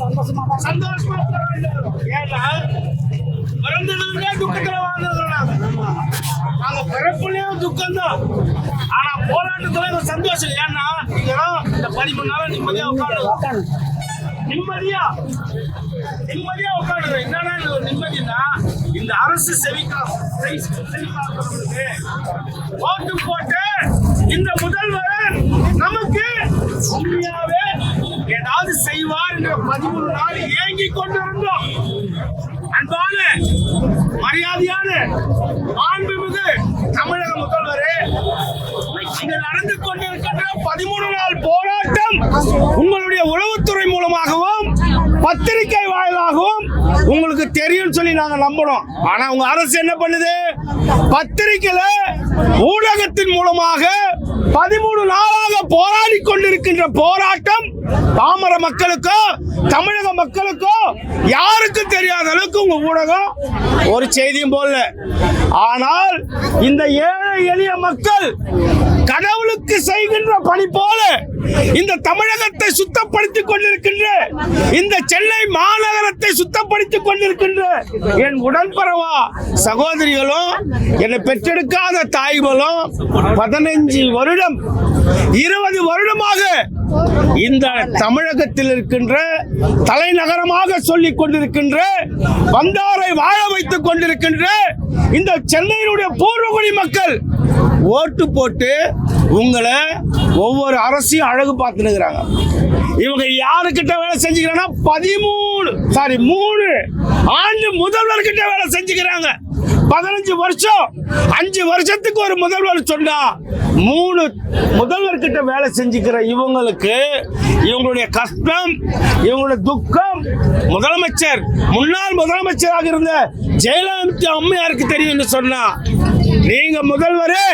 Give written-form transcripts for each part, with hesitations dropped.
சந்தோஷமா ஏன்னா பிறந்ததுலயே துக்கத்துல வாழ்ந்ததுல நாங்க பிறப்புலயும் துக்கம் தான். ஆனா போராட்டத்துல சந்தோஷம். ஏன்னா இந்த 13 நாள் நிம்மதியா உட்காந்து நிம்மதியா உட்காந்து என்னன்னா நிம்மதினா இந்த அரசு செவிக்காரர்களுக்கு ஓட்டு போட்டு இந்த முதல்வர் நமக்கு உண்மையாவே ஏதாவது செய்வார் என்ற 13 நாள் ஏங்கி கொண்டிருந்தோம். அன்பான மரியாதையான மாண்புமிகு தமிழக முதல்வரே, இங்க நடந்து கொண்டிருக்கின்ற 13 நாள் போராட்டம் உங்களுடைய உளவுத்துறை மூலமாகவும் பத்திரிகை வாயிலாகவும் உங்களுக்கு தெரியும் சொல்லி நாங்க நம்பணும். ஆனா உங்க அரசு என்ன பண்ணுது? பத்திரிகையில ஊடகத்தின் மூலமாக 13 நாளாக போராடி கொண்டிருக்கின்ற போராட்டம் பாமர மக்களுக்கோ தமிழக மக்களுக்கோ யாருக்கும் தெரியாத அளவுக்கு உங்க ஊடகம் ஒரு செய்தியும் போடல. ஆனால் இந்த ஏழை எளிய மக்கள் கடவுளுக்கு செய்கின்ற பணி போல இந்த தமிழகத்தை சுத்தப்படுத்திக் கொண்டிருக்கின்ற, இந்த சென்னை மாநகரத்தை சுத்தப்படுத்திக் கொண்டிருக்கின்ற என் உடன்பிறவா சகோதரிகளும் என்னை பெற்றெடுக்காத தாய்களும் 15 வருடம் 20 வருடமாக இந்த தமிழகத்தில் இருக்கின்ற தலைநகரமாக சொல்லிக் கொண்டிருக்கின்ற, வந்தாரை வாழ வைத்துக் கொண்டிருக்கின்ற இந்த சென்னையினுடைய பூர்வகுடி மக்கள் ஓட்டு போட்டு உங்களை ஒவ்வொரு அரசியும் அழகு பார்த்துனுங்கிறாங்க. இவங்க யாருக்கிட்ட வேலை செஞ்சுக்கிறாங்கன்னா 3 ஆண்டு முதல்வர்கிட்ட வேலை செஞ்சுக்கிறாங்க. 15 வருஷம் 5 வருஷத்துக்கு ஒரு முதல்வர் சொன்னா 3 முதல்வர்கிட்ட வேலை செஞ்சுக்கிற இவங்களுக்கு இவங்களுடைய கஷ்டம், இவங்களுடைய துக்கம் முதலமைச்சர் முன்னாள் முதலமைச்சராக இருந்த ஜெயலலிதா அம்மையாருக்கு தெரியும் சொன்னா, நீங்க முதல்வரே,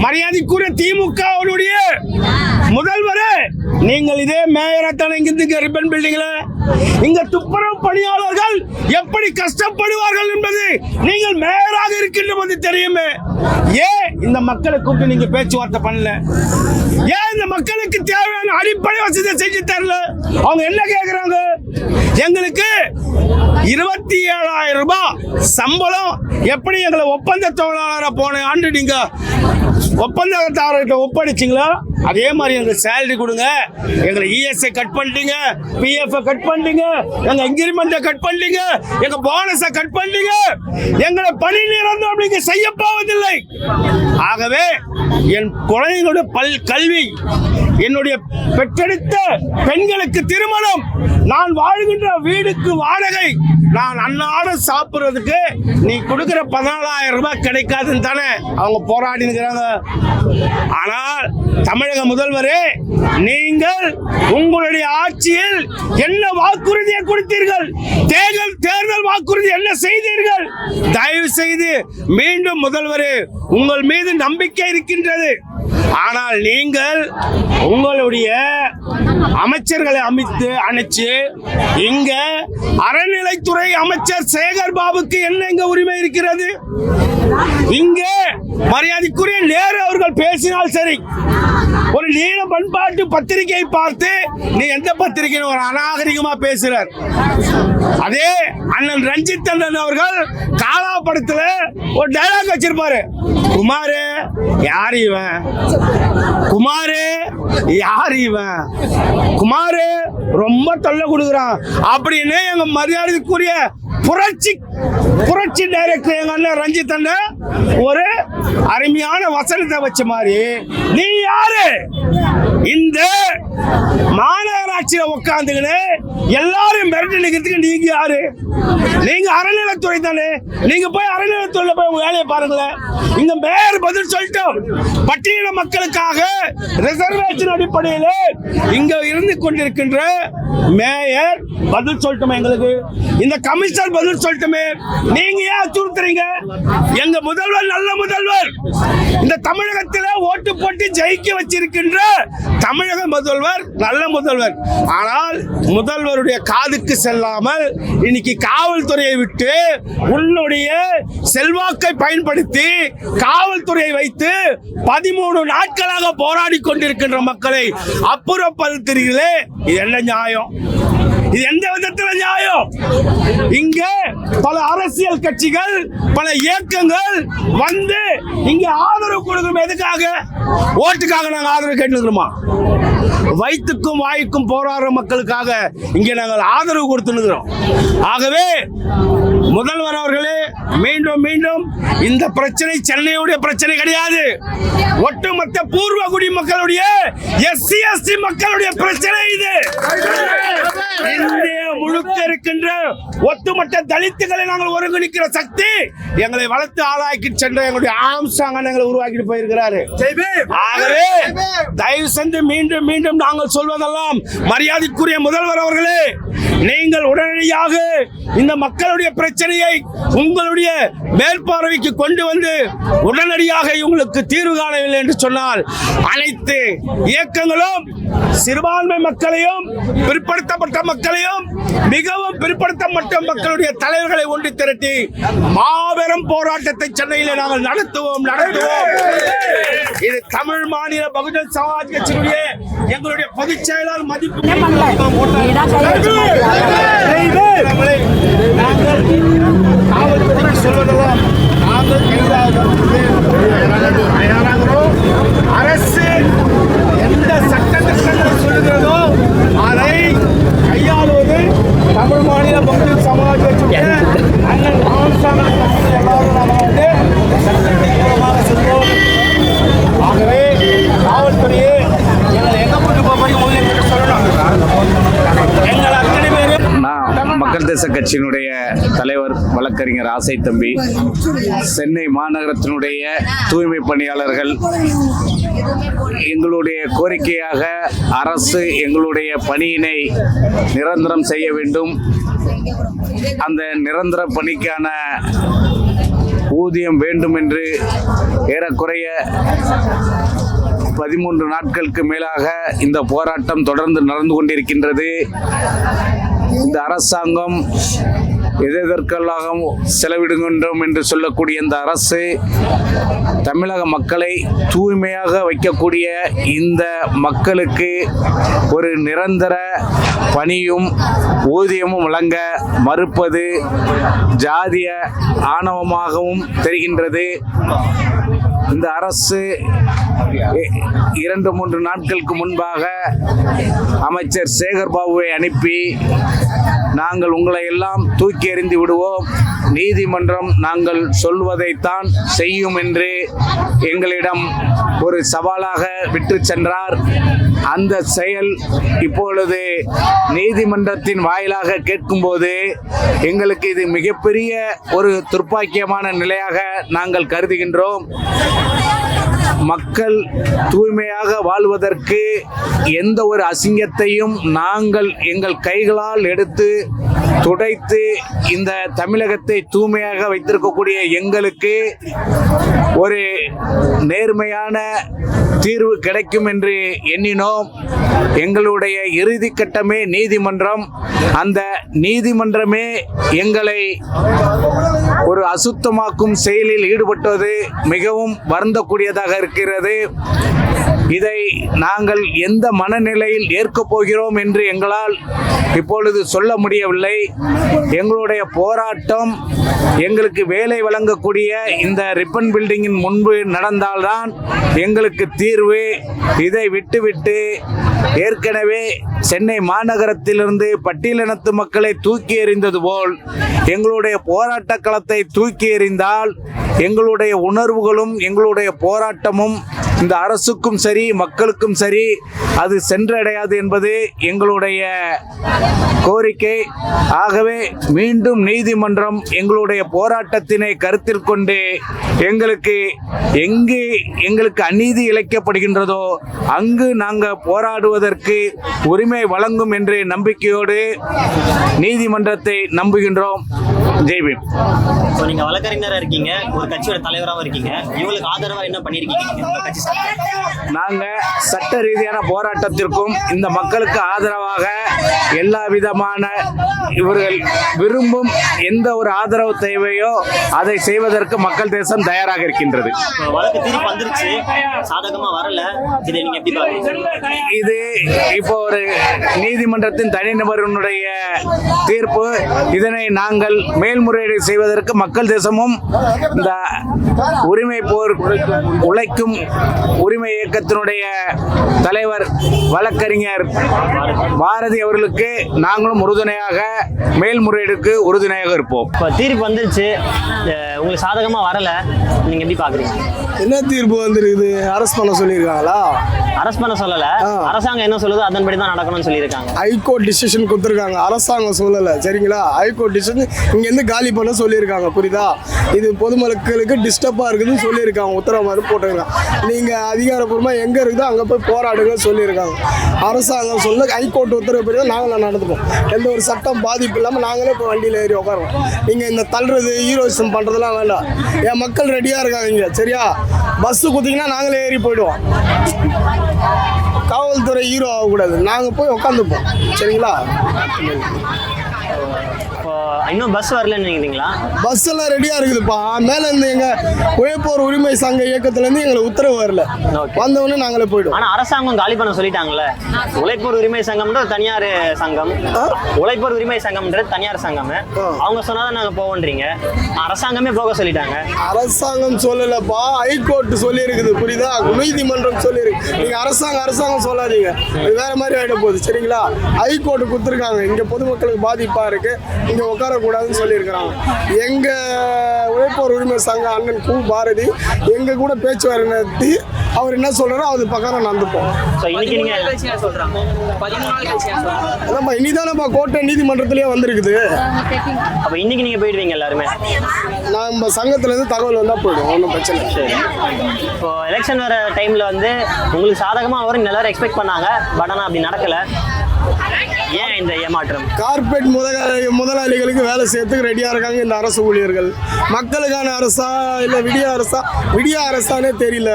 மரியாதைக்குரிய திமுகவுடைய முதல்வரே, நீங்கள் இதே மேயரத்தான இங்கிருந்து ரிப்பன் பில்டிங்ல இங்க துப்புரவு பணியாளர்கள் எப்படி கஷ்டப்படுவார்கள் என்பது நீங்கள் மேயராக இருக்கின்ற போது தெரியுமே. ஏன் இந்த மக்களை கூப்பிட்டு நீங்க பேச்சுவார்த்தை பண்ணல? ஏன் இந்த மக்களுக்கு தேவையான அடிப்படை வசதியை செஞ்சு தரல? அவங்க என்ன கேட்கிறாங்க? எங்களுக்கு 27,000 ரூபாய் சம்பளம், எப்படி எங்களை ஒப்பந்த தொழிலாளராக போன ஆண்டு நீங்க ஒப்பந்ததாரர்கிட்ட ஒப்படைச்சிங்களோ அதே மாதிரி எங்களுக்கு சேலரி கொடுங்க. எங்களை இஎஸ்ஐ கட் பண்ணிட்டீங்க, பிஎஃப் கட் பண்ணிட்டீங்க, எங்க இன்கிரிமெண்ட்டை கட் பண்ணிட்டீங்க, எங்க போனஸை கட் பண்ணிட்டீங்க, எங்களை பணி நிரந்தரம் நீங்க செய்ய போவதில்லை. ஆகவே என் குழந்தைகளுடைய கல்வி, என்னுடைய பெற்றெடுத்த பெண்களுக்கு திருமணம், நான் வாழ்கின்ற வீடுக்கு வாடகை, நான் அன்னாடம் சாப்பிடுறதுக்கு நீ கொடுக்கிற 14,000 ரூபாய் கிடைக்காதுன்னு தானே அவங்க போராடி இருக்கிறாங்க. ஆனால் தமிழக முதல்வரே, நீங்கள் உங்களுடைய ஆட்சியில் என்ன வாக்குறுதியை கொடுத்தீர்கள்? தேர்தல் வாக்குறுதி என்ன செய்தீர்கள்? தயவு செய்து மீண்டும் முதல்வரே, உங்கள் மீது நம்பிக்கை இருக்கின்றது. ஆனால் நீங்கள் உங்களுடைய அமைச்சர்களை அணைச்சு இங்க அறநிலைத்துறை அமைச்சர் சேகர் பாபுக்கு என்ன இங்க உரிமை இருக்கிறது? இங்கே மரியாதைக்குரிய நேரு அவர்கள் பேசினால் சரி, ஒரு நீல பண்பாட்டு பத்திரிகை பார்த்து நீ எந்த பத்திரிகை ஒரு அநாகரிகமா பேசுறார். அதே அண்ணன் ரஞ்சித் அண்ணன் அவர்கள் காலா படத்துல ஒரு டைலாக் வச்சிருப்பாரு, குமாரு யார் இவன், குமாரு யார் இவன், குமாரு ரொம்ப தொல்லை கொடுக்குறான் அப்படின்னு எங்க மரியாதைக்குரிய புரட்சி டைரக்டர் எங்க அண்ணன் ரஞ்சித் அண்ணன் ஒரு அருமையான வசனத்தை வச்ச மாதிரி, நீ யாரு இந்த மாநகராட்சியில உட்காந்துக்கின்னு எல்லாரும் மிரட்டி நிக்கிறதுக்கு? நீங்க யாரு? நீங்க அறநிலைத்துறை தானே, நீங்க போய் அறநிலைத்துறையில போய் உங்க வேலையை பாருங்களேன். இங்க மேயர் பதில் சொல்லிட்டோம், பட்டியல மக்களுக்காக ரிசர்வேஷன் அடிப்படையில் இங்க இருந்து கொண்டிருக்கின்ற மேயர் பதில் சொல்லட்டுமே, எங்களுக்கு இந்த கமிஷனர் பதில் சொல்லட்டுமே. நீங்க ஏன் அச்சுறுத்துறீங்க? எங்க முதல்வர் நல்ல முதல்வர், இந்த தமிழகத்தில் ஓட்டு போட்டு ஜெயிக்க வச்சிருக்கின்ற தமிழக முதல்வர் நல்ல முதல்வர். ஆனால் முதல்வருடைய காதுக்கு செல்லாமல் இன்னைக்கு காவல்துறையை விட்டு உன்னுடைய செல்வாக்கை பயன்படுத்தி காவல்துறையை வைத்து 13 நாட்களாக போராடி கொண்டிருக்கின்ற மக்களை அப்புறப்படுத்துகிறீர்களே, இது என்ன நியாயம்? இது எந்த விதத்துல நியாயம்? இங்க பல அரசியல் கட்சிகள், பல இயக்கங்கள் வந்து இங்க ஆதரவு கொடுக்கணும். எதுக்காக? ஓட்டுக்காக நாங்க ஆதரவு கேட்டுக்கிறோமா? வயிற்றுக்கும் வாய்க்கும் போராடுற மக்களுக்காக இங்க நாங்கள் ஆதரவு கொடுத்துக்கிறோம். ஆகவே முதல்வர் அவர்களே, மீண்டும் மீண்டும் இந்த பிரச்சனை சென்னையுடைய பிரச்சனை கிடையாது, ஒட்டுமொத்த பூர்வ குடிமக்களுடைய SC ST மக்களுடைய பிரச்சனை இது. இந்தியா முழுக்க இருக்கின்ற ஒட்டுமொத்த தலித்துகளை நாங்கள் ஒருங்கிணைக்கிற சக்தி எங்களை வளர்த்து ஆளாக்கி சென்ற எங்களுடைய ஆம்சாங்க எங்களை உருவாக்கிட்டு போயிருக்கிறாரு. ஆகவே தயவு சென்று மீண்டும் மீண்டும் நாங்கள் சொல்வதெல்லாம், மரியாதைக்குரிய முதல்வர் அவர்களே, நீங்கள் உடனடியாக இந்த மக்களுடைய பிரச்சனையை உங்களுடைய மேற்பார்வைக்கு கொண்டு வந்து உடனடியாக இவங்களுக்கு தீர்வு காணவில்லை என்று சொன்னால் அனைத்து இயக்கங்களும் சிறுபான்மை மக்களையும் பிற்படுத்தப்பட்ட மக்களையும் மிகவும் பிற்படுத்தப்பட்ட மக்களுடைய தலைவர்களை ஒன்று திரட்டி மாபெரும் போராட்டத்தை சென்னையில் நாங்கள் நடத்துவோம். இது தமிழ் மாநில பகுஜன் சமாஜ் கட்சியினுடைய எங்களுடைய பொதுச் செயலாளர் மதிப்பு காவல்துறைக்கு சொல்வதெல்லாம் நாங்கள் தயாராகிறோம். அரசு எந்த சட்டத்திட்டங்களை சொல்லுகிறதோ அதை கையாளுவது தமிழ் மாநில பகுஜன் சமாஜ் கட்சியுடைய அண்ணன் ராமசாமி எல்லாரும் நாம வந்து சட்டத்தின் மூலமாக செல்வோம். ஆகவே காவல்துறையே எங்களை எங்க கொண்டு போய் முதலில் சொல்லணும். எங்கள் அத்தனை பேரும் மக்கள் தேச கட்சியினுடைய தலைவர் வழக்கறிஞர் ஆசை தம்பி, சென்னை மாநகரத்தினுடைய தூய்மை பணியாளர்கள் எங்களுடைய கோரிக்கையாக அரசு எங்களுடைய பணியினை நிரந்தரம் செய்ய வேண்டும், அந்த நிரந்தர பணிக்கான ஊதியம் வேண்டும் என்று ஏறக்குறைய 13 நாட்களுக்கு மேலாக இந்த போராட்டம் தொடர்ந்து நடந்து கொண்டிருக்கின்றது. இந்த அரசாங்கம் எதற்கெல்லாம் செலவிடுகின்றோம் என்று சொல்லக்கூடிய இந்த அரசு தமிழக மக்களை தூய்மையாக வைக்கக்கூடிய இந்த மக்களுக்கு ஒரு நிரந்தர பணியும் ஊதியமும் வழங்க மறுப்பது ஜாதிய ஆணவமாகவும் தெரிகின்றது. இந்த அரசு 2-3 நாட்களுக்கு முன்பாக அமைச்சர் சேகர் பாபுவை அனுப்பி நாங்கள் உங்களை எல்லாம் தூக்கி எறிந்து விடுவோம், நீதிமன்றம் நாங்கள் சொல்வதைத்தான் செய்யும் என்று எங்களிடம் ஒரு சவாலாக விட்டு சென்றார். அந்த செயல் இப்பொழுது நீதிமன்றத்தின் வாயிலாக கேட்கும்போது எங்களுக்கு இது மிகப்பெரிய ஒரு துர்ப்பாக்கியமான நிலையாக நாங்கள் கருதுகின்றோம். மக்கள் தூய்மையாக வாழ்வதற்கு எந்த ஒரு அசிங்கத்தையும் நாங்கள் எங்கள் கைகளால் எடுத்து துடைத்து இந்த தமிழகத்தை தூய்மையாக வைத்திருக்கக்கூடிய எங்களுக்கு ஒரு நேர்மையான தீர்வு கிடைக்கும் என்று எண்ணினோம். எங்களுடைய இறுதி கட்டமே நீதிமன்றம். அந்த நீதிமன்றமே எங்களை ஒரு அசுத்தமாக்கும் செயலில் ஈடுபட்டது மிகவும் வருந்தக்கூடியதாக இருக்கிறது. இதை நாங்கள் எந்த மனநிலையில் ஏற்கப் போகிறோம் என்று எங்களால் இப்பொழுது சொல்ல முடியவில்லை. எங்களுடைய போராட்டம் எங்களுக்கு வேலை வழங்கக்கூடிய இந்த ரிப்பன் பில்டிங்கின் முன்பு நடந்தால்தான் எங்களுக்கு தீர்வு. இதை விட்டுவிட்டு ஏற்கனவே சென்னை மாநகரத்திலிருந்து பட்டியலினத்து மக்களை தூக்கி எறிந்தது போல் எங்களுடைய போராட்ட களத்தை தூக்கி எறிந்தால் எங்களுடைய உணர்வுகளும் எங்களுடைய போராட்டமும் இந்த அரசுக்கும் சரி மக்களுக்கும் சரி அது சென்றடையாது என்பது எங்களுடைய கோரிக்கை. ஆகவே மீண்டும் நீதிமன்றம் எங்களுடைய போராட்டத்தினை கருத்தில் கொண்டு எங்களுக்கு அநீதி இழைக்கப்படுகின்றதோ அங்கு நாங்கள் போராடுவதற்கு உரிமை வழங்கும் என்ற நம்பிக்கையோடு நீதிமன்றத்தை நம்புகின்றோம். ஜெய்பீம். ஸோ நீங்க வழக்கறிஞராக இருக்கீங்க, ஒரு கட்சியோட தலைவராகவும் இருக்கீங்க. இவங்களுக்கு ஆதரவா என்ன பண்ணியிருக்கீங்க நீங்க உங்க கட்சி சார்பாக? நாங்க சட்ட ரீதியான போராட்டத்திற்கும் இந்த மக்களுக்கு ஆதரவாக எல்லா விதமான இவர்கள் விரும்பும் எந்த ஒரு ஆதரவு தேவையோ அதை செய்வதற்கு மக்கள் தேசம் தயாராக இருக்கின்றது. இப்போ வழக்கு தீர்ப்பு வந்துருச்சு, சாதகமா வரல, இதை நீங்க எப்படி பாக்குறீங்க? இது இப்போ ஒரு நீதிமன்றத்தின் தனிநபருடைய தீர்ப்பு. இதனை நாங்கள் மேல்முறையீடு செய்வதற்கு மக்கள் தேசமும் இந்த உரிமை போர் உழைக்கும் உரிமை இயக்கத்தினுடைய தலைவர் வழக்கறிஞர் பாரதி அவர்களுக்கு நாங்களும் உறுதுணையாக மேல்முறையீடுக்கு உறுதுணையாக இருப்போம். இப்போ தீர்ப்பு வந்துருச்சு, உங்களுக்கு சாதகமா வரல, நீங்க எப்படி பாக்குறீங்க? என்ன தீர்ப்பு வந்திருக்குது? அரெஸ்ட் பண்ண சொல்லியிருக்காங்களா? அரெஸ்ட் பண்ண சொல்லல, அரசாங்கம் என்ன சொல்லுதோ அதன்படி தான் நடக்கணும்னு சொல்லியிருக்காங்க. ஹைகோர்ட் டிசிஷன் கொடுத்துருக்காங்க, அரசாங்கம் சொல்லலை. சரிங்களா? ஹைகோர்ட் டிசிஷன் இங்கேருந்து காலி பண்ண சொல்லியிருக்காங்க. புரியுதா? இது பொதுமக்களுக்கு டிஸ்டர்பாக இருக்குதுன்னு சொல்லியிருக்காங்க. உத்தரவு மாதிரி போட்டிருக்காங்க. நீங்கள் அதிகாரப்பூர்வமாக எங்கே இருக்குதோ அங்கே போய் போராடுங்க சொல்லியிருக்காங்க. அரசாங்கம் சொல்ல ஹைகோர்ட் உத்தரவு பெரிய நாங்கள் நடந்துப்போம். எந்த ஒரு சட்டம் பாதிப்பு இல்லாமல் நாங்களே இப்போ வண்டியில் ஏறி உட்காரோம். நீங்கள் இந்த தள்ளுறது ஹீரோயிசம் பண்ணுறதுலாம் வேண்டாம். என் மக்கள் ரெடியாக இருக்காங்க இங்கே. சரியா? பஸ்ஸு குத்திங்கன்னா நாங்களே ஏறி போயிடுவோம். காவல்துறை ஹீரோ ஆகக்கூடாது, நாங்கள் போய் உட்காந்துப்போம். சரிங்களா? இப்போ இன்னும் பஸ் வரலன்னு நினைக்கிறீங்களா? பஸ் எல்லாம் ரெடியாக இருக்குதுப்பா. மேலேருந்து எங்கள் உழைப்போர் உரிமை சங்க இயக்கத்துலேருந்து எங்களுக்கு உத்தரவு வரல. வந்தவொடனே நாங்களே போய்டுவோம். ஆனால் அரசாங்கம் காலி பண்ண சொல்லிட்டாங்கல்ல. உழைப்போர் உரிமை சங்கம்ன்றது தனியார் சங்கம், உழைப்போர் உரிமை சங்கம்ன்றது தனியார் சங்கம். அவங்க சொன்னாதான் நாங்கள் போவோன்றீங்க, அரசாங்கமே போக சொல்லிட்டாங்க. அரசாங்கம் சொல்லலப்பா, ஹைகோர்ட் சொல்லியிருக்குது. புரியுதா? நீதிமன்றம் சொல்லியிருக்கு. நீங்கள் அரசாங்கம் சொல்லாதீங்க, அது வேற மாதிரி ஆகிட போகுது. சரிங்களா? ஹைகோர்ட் கொடுத்துருக்காங்க. இங்கே பொதுமக்களுக்கு பாதிப்பாக இருக்கு, இங்கே உட்காரக்கூடாதுன்னு சொல்லியிருக்கிறாங்க. எங்கள் உழைப்போர் உரிமை சங்க அண்ணன் கு பாரதி எங்கள் கூட பேச்சுவார்த்தை நடத்தி அவர் என்ன சொல்கிறாரோ அது பக்கம் நடந்துப்போம். ஸோ இன்னைக்கு நீங்கள் அதான்ப்பா, இனிதானப்பா கோட்டை நீதிமன்றத்திலேயே வந்திருக்குது. அப்போ இன்னைக்கு நீங்கள் போயிடுவீங்க எல்லாருமே? நம்ம சங்கத்துலேருந்து தகவல் வந்தால் போயிடுவோம், ஒன்றும் பிரச்சனை இல்லை. சரி. இப்போ எலெக்ஷன் வர டைமில் வந்து உங்களுக்கு சாதகமாக வரும் எல்லாரும் எக்ஸ்பெக்ட் பண்ணாங்க, பட் ஆனால் அப்படி நடக்கலை. ஏன் இந்த ஏமாற்றம்? கார்பரேட் முதலாளிகளுக்கு வேலை செய்யறதுக்கு ரெடியாக இருக்காங்க இந்த அரசு ஊழியர்கள். மக்களுக்கான அரசா இல்லை விடிய அரசானே தெரியல.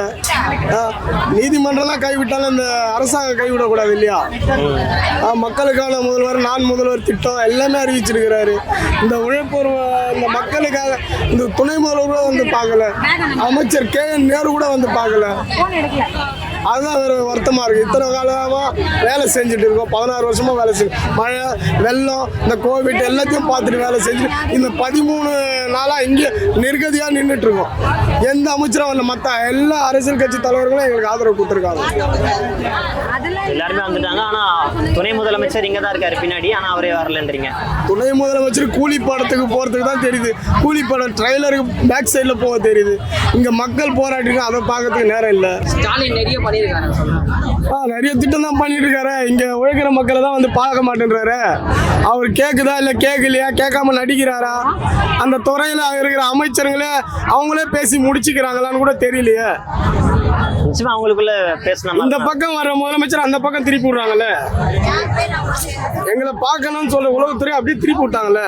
நீதிமன்றம்லாம் கைவிட்டாலும் இந்த அரசாங்கம் கைவிடக்கூடாது இல்லையா? மக்களுக்கான முதல்வர், நான் முதல்வர் திட்டம் எல்லாமே அறிவிச்சிருக்கிறாரு. இந்த உழைப்போர் இந்த மக்களுக்காக இந்த துணை முதல்வர் கூட வந்து பார்க்கல, அமைச்சர் KN நேரு கூட வந்து பார்க்கல. அதுதான் ஒரு வருத்தமாக இருக்குது. இத்தனை காலமாக வேலை செஞ்சுட்டு இருக்கோம், 16 வருஷமாக வேலை செஞ்சு, மழை வெள்ளம் இந்த கோவிட் எல்லாத்தையும் பார்த்துட்டு வேலை செஞ்சுட்டு இந்த 13 நாளாக இங்கே நிர்கதியாக நின்றுட்டுருக்கோம். எந்த அமைச்சரும் வரல. மற்ற எல்லா அரசியல் கட்சி தலைவர்களும் எங்களுக்கு ஆதரவு கொடுத்துருக்காங்க. எல்லாருமே வந்துட்டாங்க, ஆனால் துணை முதலமைச்சர் இங்கே தான் இருக்காரு பின்னாடி, ஆனால் அவரே வரலன்றீங்க. துணை முதலமைச்சர் கூலி படத்துக்கு போகிறதுக்கு தான் தெரியுது. கூலி படம் ட்ரைலருக்கு பேக் சைடில் போக தெரியுது. இங்கே மக்கள் போராட்டிருக்கோம், அதை பார்க்கறதுக்கு நேரம் இல்லை. ஸ்டாலின் நிறைய நிறைய திட்டம் தான் பண்ணிட்டு இருக்காரு. இங்க உழைக்கிற மக்களை தான் வந்து பார்க்க மாட்டேன்றாரு. அவர் கேக்குதா இல்ல கேட்கலையா, கேட்காம நடிக்கிறாரா, அந்த துறையில இருக்கிற அமைச்சருங்களே அவங்களே பேசி முடிச்சுக்கிறாங்களான்னு கூட தெரியலையே. நிச்சயமா அவங்களுக்குள்ள பேசணும். இந்த பக்கம் வர முதலமைச்சர் அந்த பக்கம் திருப்பி விடுறாங்கல்ல. எங்களை பார்க்கணும்னு சொல்ற உளவுத்துறை அப்படியே திருப்பி விட்டாங்கல்ல.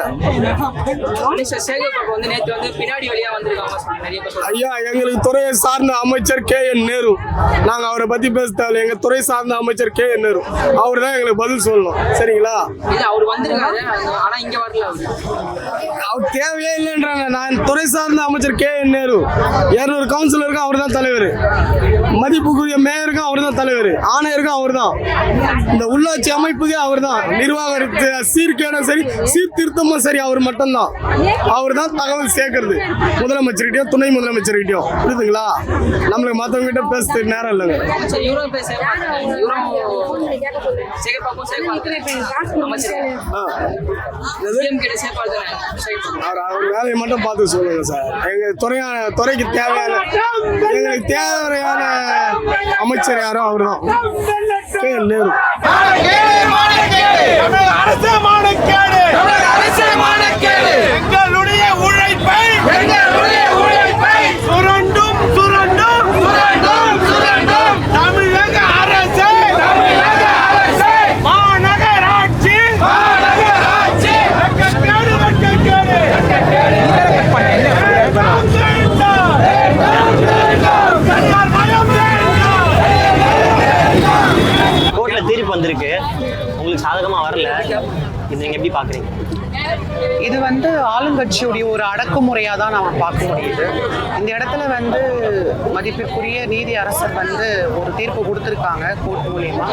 ஐயா, எங்களுக்கு துறையை சார்ந்த அமைச்சர் KN நேரு, நாங்க அவரை பத்தி பேச தேவையில்லை. எங்க துறை சார்ந்த அமைச்சர் KN நேரு, அவர் தான் எங்களுக்கு பதில் சொல்லணும். சரிங்களா? அவர் வந்திருக்காரு, ஆனா இங்க வரல. அவர் தேவையே இல்லைன்றாங்க. நான் துறை சார்ந்த அமைச்சர் KN நேரு, 200 கவுன்சிலருக்கும் அவர் தான் தலைவர், மதிப்புக்குரிய மேயருக்கும் அவர் தான் தலைவர், ஆணையருக்கும் அவர் தான், இந்த உள்ளாட்சி அமைப்புக்கே அவர் தான், நிர்வாக சீர்கேடும் சரி சீர்திருத்தமும் சரி அவர் மட்டும்தான். அவர் தான் தகவல் சேர்க்கறது முதலமைச்சர்கிட்டயும் துணை முதலமைச்சர்கிட்டயும். புரியுதுங்களா? நம்மளுக்கு மற்றவங்க கிட்ட பேசுறதுக்கு நேரம் இல்லைங்க. அவர் வேலையை மட்டும் பார்த்து சொல்லுங்க சார். எங்க துறைக்கு தேவையான எங்களுக்கு தேவையான அமைச்சர் யாரோ அவர் தான், KN நேரு. எங்களுடைய உழைப்பை சுரண்டும் தமிழக அரசு மாநகராட்சி இன்னும் வரல. இது நீங்க எப்படி பாக்குறீங்க? இது வந்து ஆளுங்கட்சியுடைய ஒரு அடக்குமுறையாக தான் நாம் பார்க்க முடியுது. இந்த இடத்துல வந்து மதிப்பிற்குரிய நீதி அரசர் வந்து ஒரு தீர்ப்பு கொடுத்துருக்காங்க கோர்ட் மூலியமா.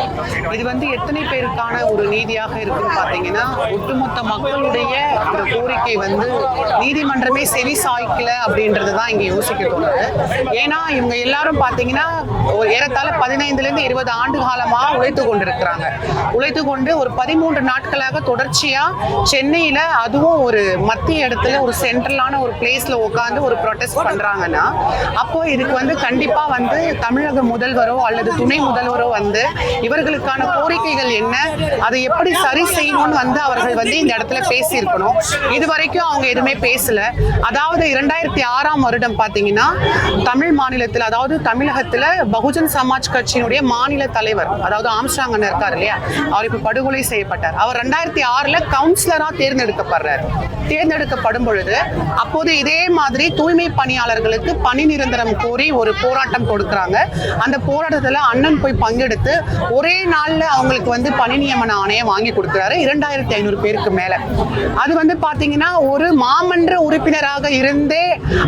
இது வந்து எத்தனை பேருக்கான ஒரு நீதியாக இருக்குன்னு பார்த்தீங்கன்னா, ஒட்டுமொத்த மக்களுடைய இந்த கோரிக்கை வந்து நீதிமன்றமே செவி சாய்க்கல அப்படின்றது தான் இங்கே யோசிக்க தோணுது. ஏன்னா இவங்க எல்லாரும் பார்த்தீங்கன்னா ஒரு ஏறத்தாழ 15லேருந்து 20 ஆண்டு காலமாக உழைத்து கொண்டிருக்கிறாங்க. உழைத்து கொண்டு ஒரு 13 நாட்களாக தொடர்ச்சியாக சென்னையில், அதுவும் ஒரு மத்திய இடத்துல ஒரு சென்ட்ரலான ஒரு பிளேஸ்ல உட்காந்து ஒரு ப்ரொடெஸ்ட் பண்றாங்கன்னா, அப்போ இதுக்கு வந்து கண்டிப்பா வந்து தமிழக முதல்வரோ அல்லது துணை முதல்வரோ வந்து இவர்களுக்கான கோரிக்கைகள் என்ன, அதை எப்படி சரி செய்யணும்னு வந்து அவர்கள் வந்து இந்த இடத்துல பேசியிருக்கணும். இது வரைக்கும் அவங்க எதுவுமே பேசல. அதாவது 2006ஆம் வருடம் பார்த்தீங்கன்னா தமிழ் மாநிலத்தில், அதாவது தமிழகத்துல பகுஜன் சமாஜ் கட்சியினுடைய மாநில தலைவர், அதாவது ஆம்ஸ்ட்ராங் அண்ணன் இருக்கார் இல்லையா, அவர் இப்ப படுகொலை செய்யப்பட்டார். அவர் 2006ல் கவுன்சிலரா தேர்ந்தெடுக்கப்படும் பொழுது அப்போது இதே மாதிரி தூய்மை பணியாளர்களுக்கு பணி நிரந்தரம் கோரி ஒரு போராட்டம் கொடுக்கறாங்க. அந்த போராட்டத்துல அண்ணன் போய் பங்கெடுத்து ஒரே நாள்ல அவங்களுக்கு வந்து பணி நியமன ஆணையம் வாங்கி கொடுக்கிறாரு, 2500 பேருக்கு மேல. அது வந்து பாத்தீங்கன்னா ஒரு மாமன்ற உறுப்பினராக இருந்தே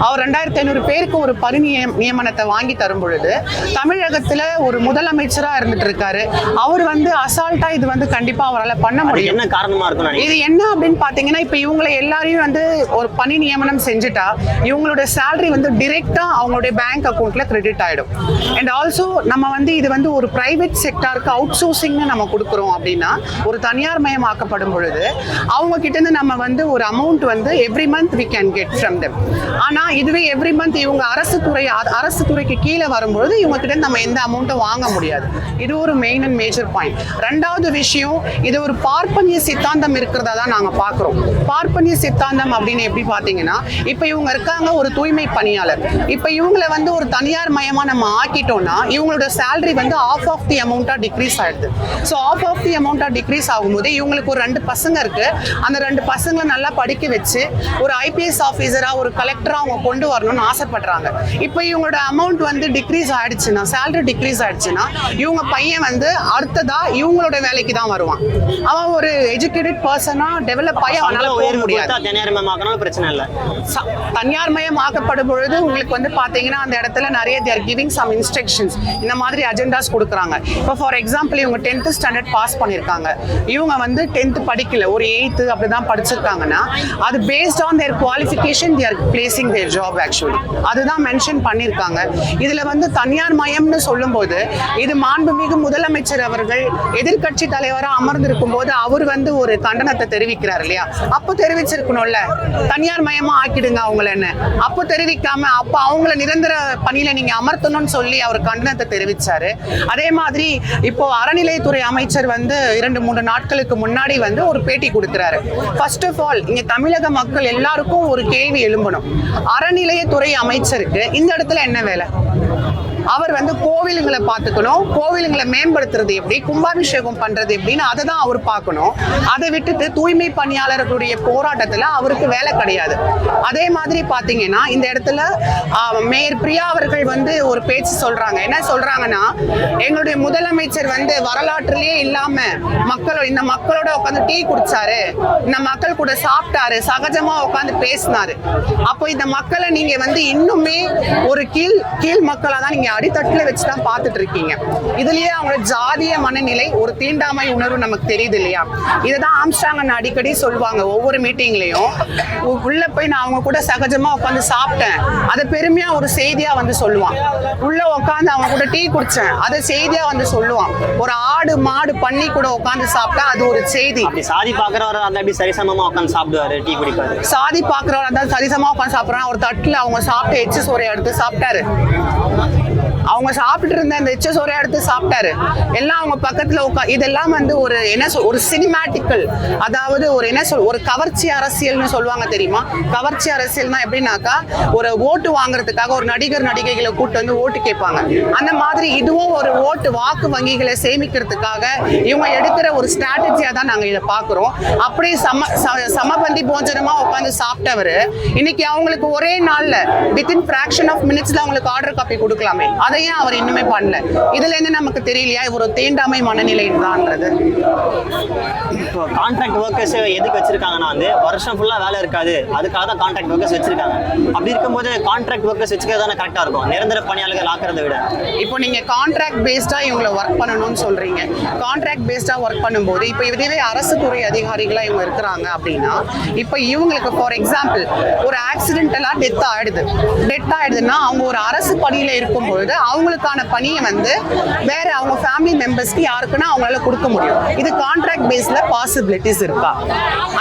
அவர் 2500 பேருக்கு ஒரு பணி நியமனத்தை வாங்கி தரும் பொழுது தமிழகத்துல ஒரு முதலமைச்சரா இருந்துட்டு இருக்காரு. அவர் வந்து அசால்ட்டா இது வந்து கண்டிப்பா அவரால் பண்ண முடியும். என்ன காரணமா இருக்கும்? இது என்ன அப்படின்னு பாத்தீங்கன்னா, இப்ப இவங்களை எல்லாரையும் வந்து ஒரு பணி நியமனம் செஞ்சுட்டா இவங்களோட சேலரி வந்து டிரெக்டா அவங்களுடைய பேங்க் அக்கௌண்ட்ல கிரெடிட் ஆயிடும். அண்ட் ஆல்சோ நம்ம வந்து இது வந்து ஒரு பிரைவேட் செக்டாருக்கு அவுட் சோர்சிங்னு நம்ம கொடுக்குறோம் அப்படின்னா, ஒரு தனியார் மயமாக்கப்படும் பொழுது அவங்க கிட்ட இருந்து நம்ம வந்து ஒரு அமௌண்ட் வந்து every month we can get from them. ஆனா இதுவே எவ்ரி மந்த் இவங்க அரசு துறைக்கு கீழே வரும்பொழுது இவங்க கிட்ட நம்ம எந்த அமௌண்ட்டும் வாங்க முடியாது. இது ஒரு மெயின் அண்ட் மேஜர் பாயிண்ட். ரெண்டாவது விஷயம், இது ஒரு பார்ப்பனிய சித்தாந்தம் இருக்கிறதா தான் நாங்க பாக்குறோம். பார்ப்பனிய சித்தாந்தம் அப்படின்னு எப்படி பாத்தீங்கன்னா, இப்ப இவங்க இருக்காங்க ஒரு தூய்மை பணியாளர். இப்ப இவங்களை வந்து ஒரு தனியார் மயமா நம்ம ஆக்கிட்டோம்னா இவங்களோட சேலரி வந்து ஆஃப் ஆஃப் தி அமௌண்டா டிக்ரீஸ் ஆயிடுது. ஸோ ஆஃப் ஆஃப் தி அமௌண்டா டிக்ரீஸ் ஆகும்போது இவங்களுக்கு ஒரு 2 பசங்க இருக்கு. அந்த 2 பசங்களை நல்லா படிக்க வச்சு ஒரு ஐபிஎஸ் ஆஃபீஸரா ஒரு கலெக்டரா அவங்க கொண்டு வரணும்னு ஆசைப்படுறாங்க. இப்போ இவங்களோட அமௌண்ட் வந்து டிக்ரீஸ் ஆயிடுச்சுன்னா, சேலரி டிக்ரீஸ் ஆயிடுச்சுன்னா இவங்க பையன் வந்து அடுத்ததா இவங்களோட வேலைக்கு தான் வருவான். அவன் ஒரு எஜுகேட்டட் பர்சனா டெவலப் ஆகி அவனால போக முடியாது. பிரச்சனை இல்லை. தனியார் மயம் ஆக்கப்படும் பொழுது உங்களுக்கு வந்து பாத்தீங்கன்னா அந்த இடத்துல நிறைய தேர் கிவிங் சம் இன்ஸ்ட்ரக்ஷன்ஸ், இந்த மாதிரி அஜெண்டாஸ் கொடுக்குறாங்க. இப்போ ஃபார் எக்ஸாம்பிள் இவங்க 10th ஸ்டாண்டர்ட் பாஸ் பண்ணியிருக்காங்க, இவங்க வந்து 10th படிக்கல, ஒரு 8th அப்படிதான் படிச்சிருக்காங்கன்னா அது based on their qualification their placing their job. Actually அதுதான் மென்ஷன் பண்ணியிருக்காங்க. இதுல வந்து தனியார் மயம்னு சொல்லும்போது இது மாண்புமிகு முதலமைச்சர் அவர்கள் எதிர்கட்சி தலைவராக அமர்ந்திருக்கும் போது அவர் வந்து ஒரு கண்டனத்தை தெரிவிக்கிறார் இல்லையா, அப்போ தெரிவிச்சிருக்கணும்ல, தனியார் மயமா ஆக்கிடுங்க அவங்களன்னு. அப்போ தெரிவிக்காம அப்போ அவங்கள நிரந்தர பணியில நீங்க அமர்த்தணும்னு சொல்லி அவர் கண்டனத்தை தெரிவிச்சாரு. அதே மாதிரி இப்போ அறநிலையத்துறை அமைச்சர் வந்து 2-3 நாட்களுக்கு முன்னாடி வந்து ஒரு பேட்டி கொடுக்கிறாரு. ஃபர்ஸ்ட் ஆஃப் ஆல் இங்க தமிழக மக்கள் எல்லாருக்கும் ஒரு கேள்வி எழும்பணும், அறநிலையத்துறை அமைச்சருக்கு இந்த இடத்துல என்ன வேலை? அவர் வந்து கோவிலுங்களை பார்த்துக்கணும், கோவிலுங்களை மேம்படுத்துறது எப்படி, கும்பாபிஷேகம் பண்றது எப்படின்னு அதை தான் அவர் பார்க்கணும். அதை விட்டுட்டு தூய்மை பணியாளர்களுடைய போராட்டத்துல அவருக்கு வேலை கிடையாது. அதே மாதிரி பாத்தீங்கன்னா இந்த இடத்துல மேயர் பிரியா அவர்கள் வந்து ஒரு பேச்சு சொல்றாங்க. என்ன சொல்றாங்கன்னா, எங்களுடைய முதலமைச்சர் வந்து வரலாற்றிலேயே இல்லாம இந்த மக்களோட உட்காந்து டீ குடிச்சாரு, இந்த மக்கள் கூட சாப்பிட்டாரு, சகஜமா உட்காந்து பேசினாரு. அப்போ இந்த மக்களை நீங்க வந்து இன்னுமே ஒரு கீழ் மக்களா தான் நீங்க அடித்தட்டுல வச்சுதான் பார்த்துட்டு இருக்கீங்க. இதுலயே அவங்களோட ஜாதிய மனநிலை, ஒரு தீண்டாமை உணர்வு நமக்கு தெரியுது இல்லையா. இதுதான் ஆம்ஸ்ட்ராங் அடிக்கடி சொல்லுவாங்க ஒவ்வொரு மீட்டிங்லயும். உள்ள போய் நான் அவங்க கூட சகஜமா உட்காந்து சாப்பிட்டேன், அதை பெருமையா ஒரு செய்தியா வந்து சொல்லுவான். உள்ள உட்காந்து அவங்க கூட டீ குடிச்சேன், அதை செய்தியா வந்து சொல்லுவான். ஒரு ஆடு மாடு பண்ணி கூட உட்காந்து சாப்பிட்டா அது ஒரு செய்தி. சாதி பாக்குறவர் அந்த எப்படி சரிசமமா உட்காந்து சாப்பிடுவாரு, டீ குடிப்பாரு. சாதி பாக்குறவர் அந்த சரிசமா உட்காந்து சாப்பிடுறான். ஒரு தட்டுல அவங்க சாப்பிட்டு எச்சு சோறையை எடுத்து சாப்பிட்டாரு, அவங்க சாப்பிட்டு இருந்த இந்த எச்ச சோறையை எடுத்து சாப்பிட்டாரு. எல்லாம் அவங்க பக்கத்துல இதெல்லாம் வந்து ஒரு ஒரு சினிமேட்டிக்கல், அதாவது ஒரு கவர்ச்சி அரசியல்னு சொல்லுவாங்க தெரியுமா. கவர்ச்சி அரசியல்னா எப்படின்னாக்கா, ஒரு ஓட்டு வாங்குறதுக்காக ஒரு நடிகைகளை கூட்டு வந்து ஓட்டு கேட்பாங்க. அந்த மாதிரி இதுவும் ஒரு வாக்கு வங்கிகளை சேமிக்கிறதுக்காக இவங்க எடுக்கிற ஒரு ஸ்ட்ராட்டஜியா தான் நாங்க இதை பாக்குறோம். அப்படியே சமபந்தி போஜனமா உட்காந்து சாப்பிட்டவர் இன்னைக்கு அவங்களுக்கு ஒரே நாள்ல வித்தின் ஃபிராக்ஷன் ஆஃப் மினிட்ஸ்ல அவங்களுக்கு ஆர்டர் காப்பி கொடுக்கலாமே. அதையும் அவர் இன்னுமே பண்ணல. இதுல இருந்து நமக்கு தெரியலையா இவர் ஒரு தீண்டாமை மனநிலை தான்ன்றது. இப்போ கான்ட்ராக்ட் ஒர்க்கர்ஸ் எதுக்கு வச்சிருக்காங்கன்னா வந்து வருஷம் ஃபுல்லா வேலை இருக்காது, அதுக்காக தான் கான்ட்ராக்ட் ஒர்க்கர்ஸ் வச்சிருக்காங்க. அப்படி இருக்கும்போது கான்ட்ராக்ட் ஒர்க்கர்ஸ் வச்சுக்கிறது தானே கரெக்டா இருக்கும், நிரந்தர பணியாளர்கள் ஆக்குறதை விட. இப்போ நீங்க கான்ட்ராக்ட் பேஸ்டா இவங்களை ஒர்க் பண்ணணும்னு சொல்றீங்க. கான்ட்ராக்ட் பேஸ்டா ஒர்க் பண்ணும்போது இப்போ இதுவே அரசு துறை அதிகாரிகளா இவங்க இருக்கிறாங்க அப்படின்னா, இப்போ இவங்களுக்கு ஃபார் எக்ஸாம்பிள் ஒரு ஆக்சிடென்டலா டெத் ஆயிடுதுன்னா அவங்க ஒரு அரசு பணியில இருக்கும்பொழுது அவங்களுக்கான பணியை வந்து வேற அவங்க ஃபேமிலி மெம்பர்ஸ்க்கு யாருக்குன்னா அவங்களால கொடுக்க முடியும். இது கான்ட்ராக்ட் பேஸ்ல பாசிபிலிட்டிஸ் இருக்கா?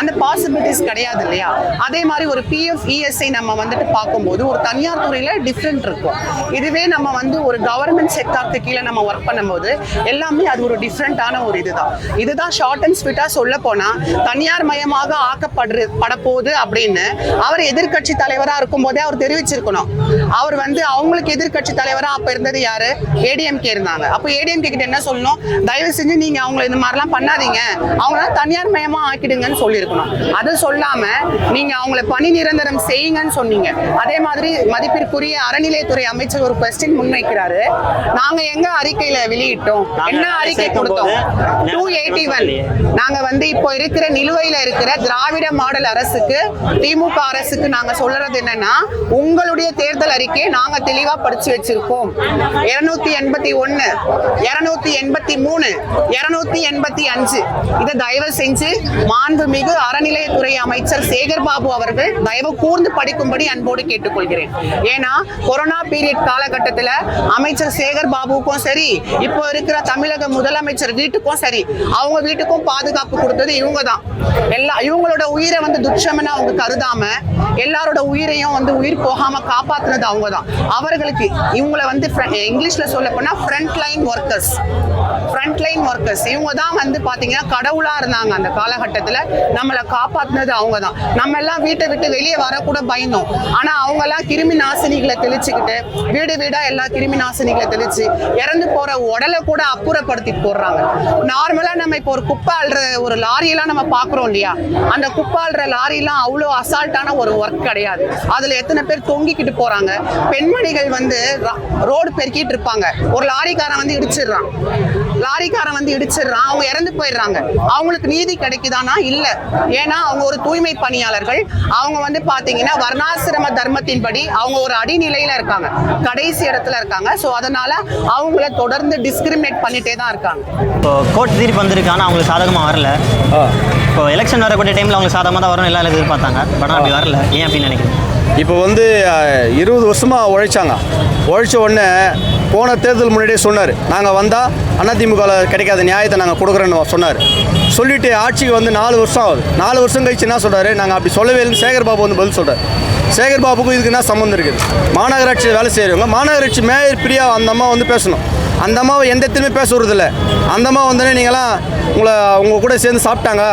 அந்த பாசிபிலிட்டிஸ் கிடையாது இல்லையா? அதே மாதிரி ஒரு பிஎஃப் இஎஸ்ஐ நம்ம வந்துட்டு பார்க்கும்போது ஒரு தனியார் துறையில டிஃப்ரெண்ட் இருக்கும். இதுவே நம்ம வந்து ஒரு கவர்மெண்ட் செக்டாருக்கு கீழே நம்ம ஒர்க் பண்ணும்போது எல்லாமே அது ஒரு டிஃப்ரெண்டான ஒரு இதுதான் ஷார்ட் அண்ட் ஸ்வீட்டா சொல்ல போனா தனியார் மயமாக ஆக்கப்படப்போகுது அப்படின்னு அவர் எதிர்கட்சி தலைவரா இருக்கும் போதே அவர் தெரிவிச்சிருக்கணும். அவர் வந்து அவங்களுக்கு எதிர்கட்சி தலைவரா அப்ப இருந்தது யாரு? ஏடிஎம்கே இருந்தாங்க. அப்ப ஏடிஎம்கே கிட்ட என்ன சொல்லணும்? தயவு செஞ்சு நீங்க அவங்களை இந்த மாதிரிலாம் பண்ணாதீங்க, அவங்கள தனியார் மயமா ஆக்கிடுங்கன்னு சொல்லியிருக்கணும். அது சொல்லாம நீங்க அவங்களை பணி நிரந்தரம் செய்யுங்கன்னு சொன்னீங்க. அதே மாதிரி மதிப்பிற்குரிய அறநிலையத்துறை அமைச்சர் ஒரு கொஸ்டின் முன்வைக்கிறாரு. நாங்க எங்க அறிக்கையில வெளியிட்டோம், என்ன அறிக்கை கொடுத்தோம்? 281 நாங்க வந்து இப்போ இருக்கிற நிலுவையில இருக்கிற திராவிட மாடல் அரசுக்கு, திமுக அரசுக்கு நாங்க சொல்றது என்னன்னா, உங்களுடைய தேர்தல் அறிக்கையை நாங்க தெளிவா படிச்சு வச்சிருக்கோம். 281, 283, 285 இதை தயவு செஞ்சு மாண்புமிகு அறநிலையத்துறை அமைச்சர் சேகர் பாபு அவர்கள் தயவு கூர்ந்து படிக்கும்படி அன்போடு கேட்டுக்கொள்கிறேன். ஏன்னா கொரோனா பீரியட் காலகட்டத்தில் அமைச்சர் சேகர் பாபுக்கும் சரி, இப்போ இருக்கிற தமிழக முதலமைச்சர் வீட்டுக்கும் சரி, அவங்க வீட்டுக்கும் பாதுகாப்பு கொடுத்தது இவங்க தான். இவங்களோட உயிரை வந்து துச்சமென அவங்க கருதாம எல்லாரோட உயிரையும் வந்து உயிர் போகாம காப்பாத்துனது அவங்க தான். அவர்களுக்கு இவங்களை வந்து இங்கிலீஷ்ல சொல்ல போனா ஃப்ரண்ட் லைன் ஒர்க்கர்ஸ் இவங்க தான் வந்து பாத்தீங்கன்னா கடவுளா இருந்தாங்க. அந்த காலகட்டத்தில் நம்மளை காப்பாத்துனது அவங்க தான். நம்ம எல்லாம் வீட்டை விட்டு வெளியே வரக்கூட பயந்தோம். ஆனா அவங்க எல்லாம் கிருமி நாசினிகளை தெளிச்சுக்கிட்டு வீடு வீடா எல்லா கிருமி நாசினிகளை தெளிச்சு இறந்து போற உடலை கூட அப்புறப்படுத்திட்டு போடுறாங்க. நார்மலா நம்ம இப்போ ஒரு குப்பை அள்ளுற ஒரு லாரியெல்லாம் நம்ம பாக்குறோம் இல்லையா? அந்த குப்பை அள்ளுற லாரியெல்லாம் அவ்வளோ அசால்ட்டான ஒரு ஒர்க் கிடையாது. அதுல எத்தனை பேர் தொங்கிக்கிட்டு போறாங்க. பெண்மணிகள் வந்து ரோடு பெருக்கிட்டு இருப்பாங்க, ஒரு லாரிக்காரன் வந்து இடிச்சிடுறான், அவங்க இறந்து போயிடுறாங்க. அவங்களுக்கு நீதி கிடைக்குதானா? இல்ல. ஏன்னா அவங்க ஒரு தூய்மை பணியாளர்கள். அவங்க வந்து பாத்தீங்கன்னா வர்ணாசிரம தர்மத்தின்படி அவங்க ஒரு அடிநிலையில இருக்காங்க, கடைசி இடத்துல இருக்காங்க. ஸோ அதனால அவங்கள தொடர்ந்து டிஸ்கிரிமினேட் பண்ணிட்டே தான் இருக்காங்க. இப்போ கோர்ட் தீர்ப்பு வந்திருக்கு, ஆனால் அவங்களுக்கு சாதகமாக வரல. இப்போ எலெக்ஷன் வரக்கூடிய டைமில் அவங்களுக்கு சாதகமாக தான் வரும் எல்லாம் எதிர்பார்த்தாங்க. பட் அப்படி வரல. ஏன் அப்படின்னு நினைக்கிறேன்? இப்போ வந்து 20 வருஷமாக உழைச்ச உடனே போன தேர்தல் முன்னாடியே சொன்னார், நாங்கள் வந்தால் அதிமுகவில் கிடைக்காத நியாயத்தை நாங்கள் கொடுக்குறேன்னு சொன்னார். சொல்லிவிட்டு ஆட்சிக்கு வந்து 4 வருஷம் ஆகுது. 4 வருஷம் கழிச்சு என்ன சொல்கிறாரு? நாங்கள் அப்படி சொல்லவே இல்லைன்னு சேகர் பாபு வந்து பதில் சொல்கிறார். சேகர் பாபுக்கும் இதுக்கு என்ன சம்மந்தம் இருக்குது? மாநகராட்சியில் வேலை செய்கிறவங்க, மாநகராட்சி மேயர் பிரியா அந்த அம்மா வந்து பேசணும். அந்த அம்மாவை எந்த இடத்துலையுமே பேச விடுறதில்ல. அந்த அம்மா வந்தோடனே நீங்களாம் உங்கள் கூட சேர்ந்து சாப்பிட்டாங்க,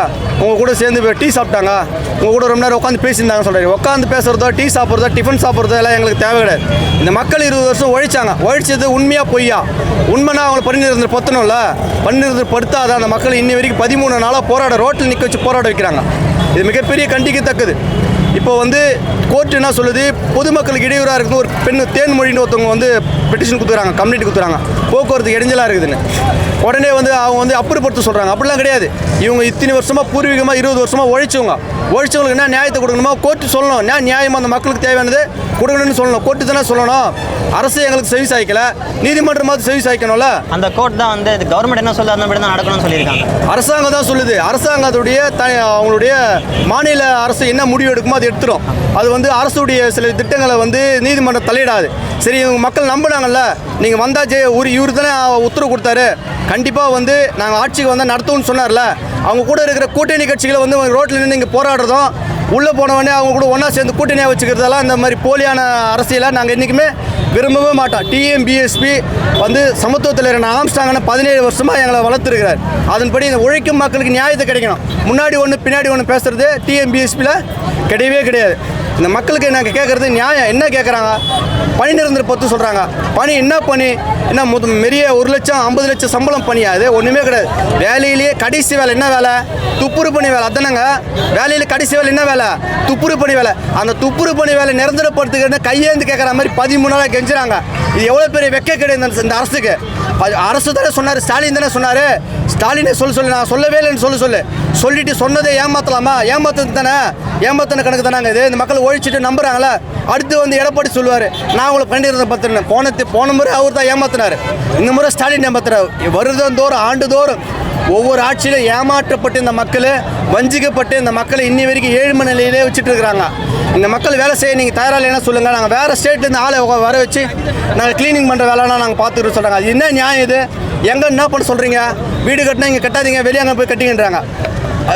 உங்கள் கூட சேர்ந்து டீ சாப்பிட்டாங்க, உங்கள் கூட ரொம்ப நேரம் உட்காந்து பேசியிருந்தாங்க சொல்கிறாரு. உட்காந்து பேசுகிறதோ, டீ சாப்பிட்றதோ, டிஃபன் சாப்பிட்றதோ எல்லாம் எங்களுக்கு தேவை கிடையாது. இந்த மக்கள் 20 வருஷம் உழைச்சது உண்மையாக பொய்யா? உண்மைனா அவங்களை பணிநிரந்தரம் பற்றணும்ல. பணிநிரந்தரம் படுத்தாத அந்த மக்கள் இன்னி வரைக்கும் 13 நாளாக ரோட்டில் நிற்க வச்சு போராட வைக்கிறாங்க. இது மிகப்பெரிய கண்டிக்கத்தக்கது. இப்போ வந்து கோர்ட் என்ன சொல்லுது? பொதுமக்களுக்கு இடையூறாக இருக்குது. ஒரு பெண் தேன்மொழின்னு ஒருத்தவங்க வந்து பெட்டிஷன் கொடுத்துறாங்க, கம்ப்ளைண்ட் கொடுத்துறாங்க, போக்குவரத்துக்கு இடைஞ்சலாக இருக்குதுன்னு. உடனே வந்து அவங்க வந்து அப்புறப்படுத்த சொல்கிறாங்க. அப்படிலாம் கிடையாது. இவங்க இத்தனை வருஷமாக பூர்வீகமாக 20 வருஷமாக உழைச்சவங்களுக்கு என்ன நியாயத்தை கொடுக்கணுமோ கோர்ட்டு சொல்லணும். நியாயமாக அந்த மக்களுக்கு தேவையானது கொடுக்கணும்னு சொல்லணும். கோர்ட்டு தானே சொல்லணும். அரசு எங்களுக்கு செவி சாய்க்கல, நீதிமன்றமாவது செவி சாய்க்கணும்ல. அந்த கோர்ட் தான் வந்து கவர்மெண்ட் என்ன சொல்லுது அந்த மாதிரி தான் நடக்கணும்னு சொல்லியிருக்காங்க. அரசாங்கம் தான் சொல்லுது. அரசாங்கத்துடைய அவங்களுடைய மாநில அரசு என்ன முடிவு எடுக்குமோ அது எடுத்துரும். அது வந்து அரசுடைய சில திட்டங்களை வந்து நீதிமன்றம் தலையிடாது. சரி, இவங்க மக்கள் நம்பினாங்கல்ல, நீங்கள் வந்தாச்சு இவர் தானே உத்தரவு கொடுத்தாரு, கண்டிப்பாக வந்து நாங்கள் ஆட்சிக்கு வந்தால் நடத்துவோம்னு சொன்னார்ல. அவங்க கூட இருக்கிற கூட்டணி கட்சிகளை வந்து ரோட்டில் நின்று இங்கே போராடுறதும், உள்ளே போனவொடனே அவங்க கூட ஒன்றா சேர்ந்து கூட்டணியாக வச்சுக்கிறதெல்லாம் இந்த மாதிரி போலியான அரசியலை நாங்கள் என்றைக்குமே விரும்பவே மாட்டோம். டிஎம்பிஎஸ்பி வந்து சமத்துவத்தில் ஆரம்பிச்சிட்டாங்கன்னா 17 வருஷமாக எங்களை வளர்த்துருக்கிறார். அதன்படி இந்த உழைக்கும் மக்களுக்கு நியாயத்தை கிடைக்கணும். முன்னாடி ஒன்று பின்னாடி ஒன்று பேசுகிறது டிஎம்பிஎஸ்பியில் கிடையவே கிடையாது. இந்த மக்களுக்கு நாங்கள் கேட்குறது நியாயம் என்ன கேட்குறாங்க? பணி நிரந்தர பத்து சொல்கிறாங்க. பணி என்ன பணி? என்ன மெரிய 1 லட்சம் 50 லட்சம் சம்பளம் பணியாது ஒன்றுமே கிடையாது. வேலையிலேயே கடைசி வேலை என்ன வேலை? துப்புரு பணி வேலை. அதானங்க வேலையில் கடைசி வேலை என்ன வேலை? துப்புரு பணி வேலை. அந்த துப்புரு பணி வேலை நிரந்தரப்படுத்துக்கிறேன்னு கையேந்து கேட்குற மாதிரி 13 நாளாக கெஞ்சுறாங்க. இது எவ்வளோ பெரிய வெக்க கிடையாது இந்த அரசுக்கு. அரசு தானே சொன்னார், ஸ்டாலின் தானே சொன்னார். ஸ்டாலினே சொல்லு நான் சொல்லவே இல்லைன்னு சொல்லிட்டு சொன்னதே ஏமாற்றலாமா? ஏமாத்தது தானே, ஏமாத்தின கணக்கு தானே இது. இந்த மக்கள் ஒழிச்சிட்டு நம்புறாங்களா? அடுத்து வந்து எடப்பாடி சொல்லுவார் நான் உங்களை பண்ணியிருந்தேன் பார்த்துருந்தேன். போன முறை அவர் தான் ஏமாத்தினார், இந்த முறை ஸ்டாலின் ஏமாத்துறாரு. வருடந்தோறும் ஆண்டுதோறும் ஒவ்வொரு ஆட்சியிலும் ஏமாற்றப்பட்டு இந்த மக்கள் வஞ்சிக்கப்பட்டு இந்த மக்களை இன்னி வரைக்கும் ஏழ்மை நிலையிலே வச்சுட்டு இருக்கிறாங்க. இந்த மக்கள் வேலை செய்ய நீங்கள் தயாராக இல்லைன்னா சொல்லுங்கள், நாங்கள் வேறு ஸ்டேட்லேருந்து ஆளை வர வச்சு நாங்கள் க்ளீனிங் பண்ணுற வேலைனா நாங்கள் பார்த்துக்கிட்டு சொல்கிறாங்க. அது என்ன நியாயம் இது? எங்கே என்ன பண்ண சொல்கிறீங்க? வீடு கட்டினா இங்கே கட்டாதீங்க, வெளியே அங்கே போய் கட்டிங்கன்றாங்க.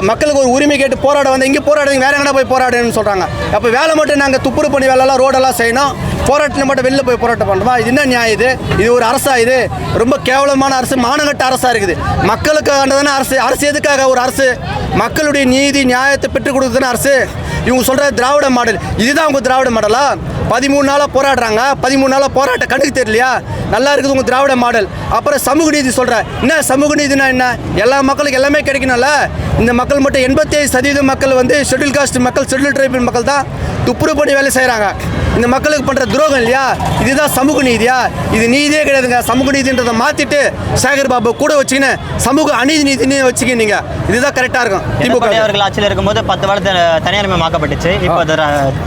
மக்களுக்கு ஒரு உரிமை கேட்டு போராட வந்து இங்கே போராடுங்க, வேறு எங்கன்னா போய் போராடுன்னு சொல்கிறாங்க. அப்போ வேலை மட்டும் நாங்கள் துப்புரவு பண்ணி வேலைலாம் ரோடெல்லாம் செய்யணும், போராட்டத்தில் மட்டும் வெளில போய் போராட்டம் பண்ணுறோமா? இது என்ன நியாயம் இது? இது ஒரு அரசா? இது ரொம்ப கேவலமான அரசு, மானகட்ட அரசாக இருக்குது. மக்களுக்கானதான அரசு. அரசு எதுக்காக ஒரு அரசு? மக்களுடைய நீதி நியாயத்தை பெற்றுக் கொடுக்குதுன்னு அரசு. இவங்க சொல்கிற திராவிட மாடல், இதுதான் உங்கள் திராவிட மாடலா? 13 நாளாக போராடுறாங்க, 13 நாளாக போராட்ட கணக்கு தெரியலையா? நல்லா இருக்குது உங்கள் திராவிட மாடல். அப்புறம் சமூக நீதி சொல்கிறேன். என்ன சமூக நீதினா என்ன? எல்லா மக்களுக்கு எல்லாமே கிடைக்கணும்ல. இந்த மக்கள் மட்டும் 85% மக்கள் வந்து ஷெட்யூல் காஸ்ட் மக்கள், ஷெட்யூல் ட்ரைபல் மக்கள் தான் துப்புரவு பண்ணி வேலை செய்கிறாங்க. இந்த மக்களுக்கு பண்ணுற துரோகம் இல்லையா? இதுதான் சமூக நீதியா? இது நீதியே கிடையாதுங்க. சமூக நீதின்றதை மாற்றிட்டு சேகர் பாபு கூட வச்சுக்கின்னு சமூக அநீதி நீதினு வச்சுக்கினீங்க. இதுதான் கரெக்டாக இருக்கும். திமுக அவர்கள் ஆட்சியில் இருக்கும்போது 10 வருடம் தனியார்மயமாக்கப்பட்டுச்சு. இப்போ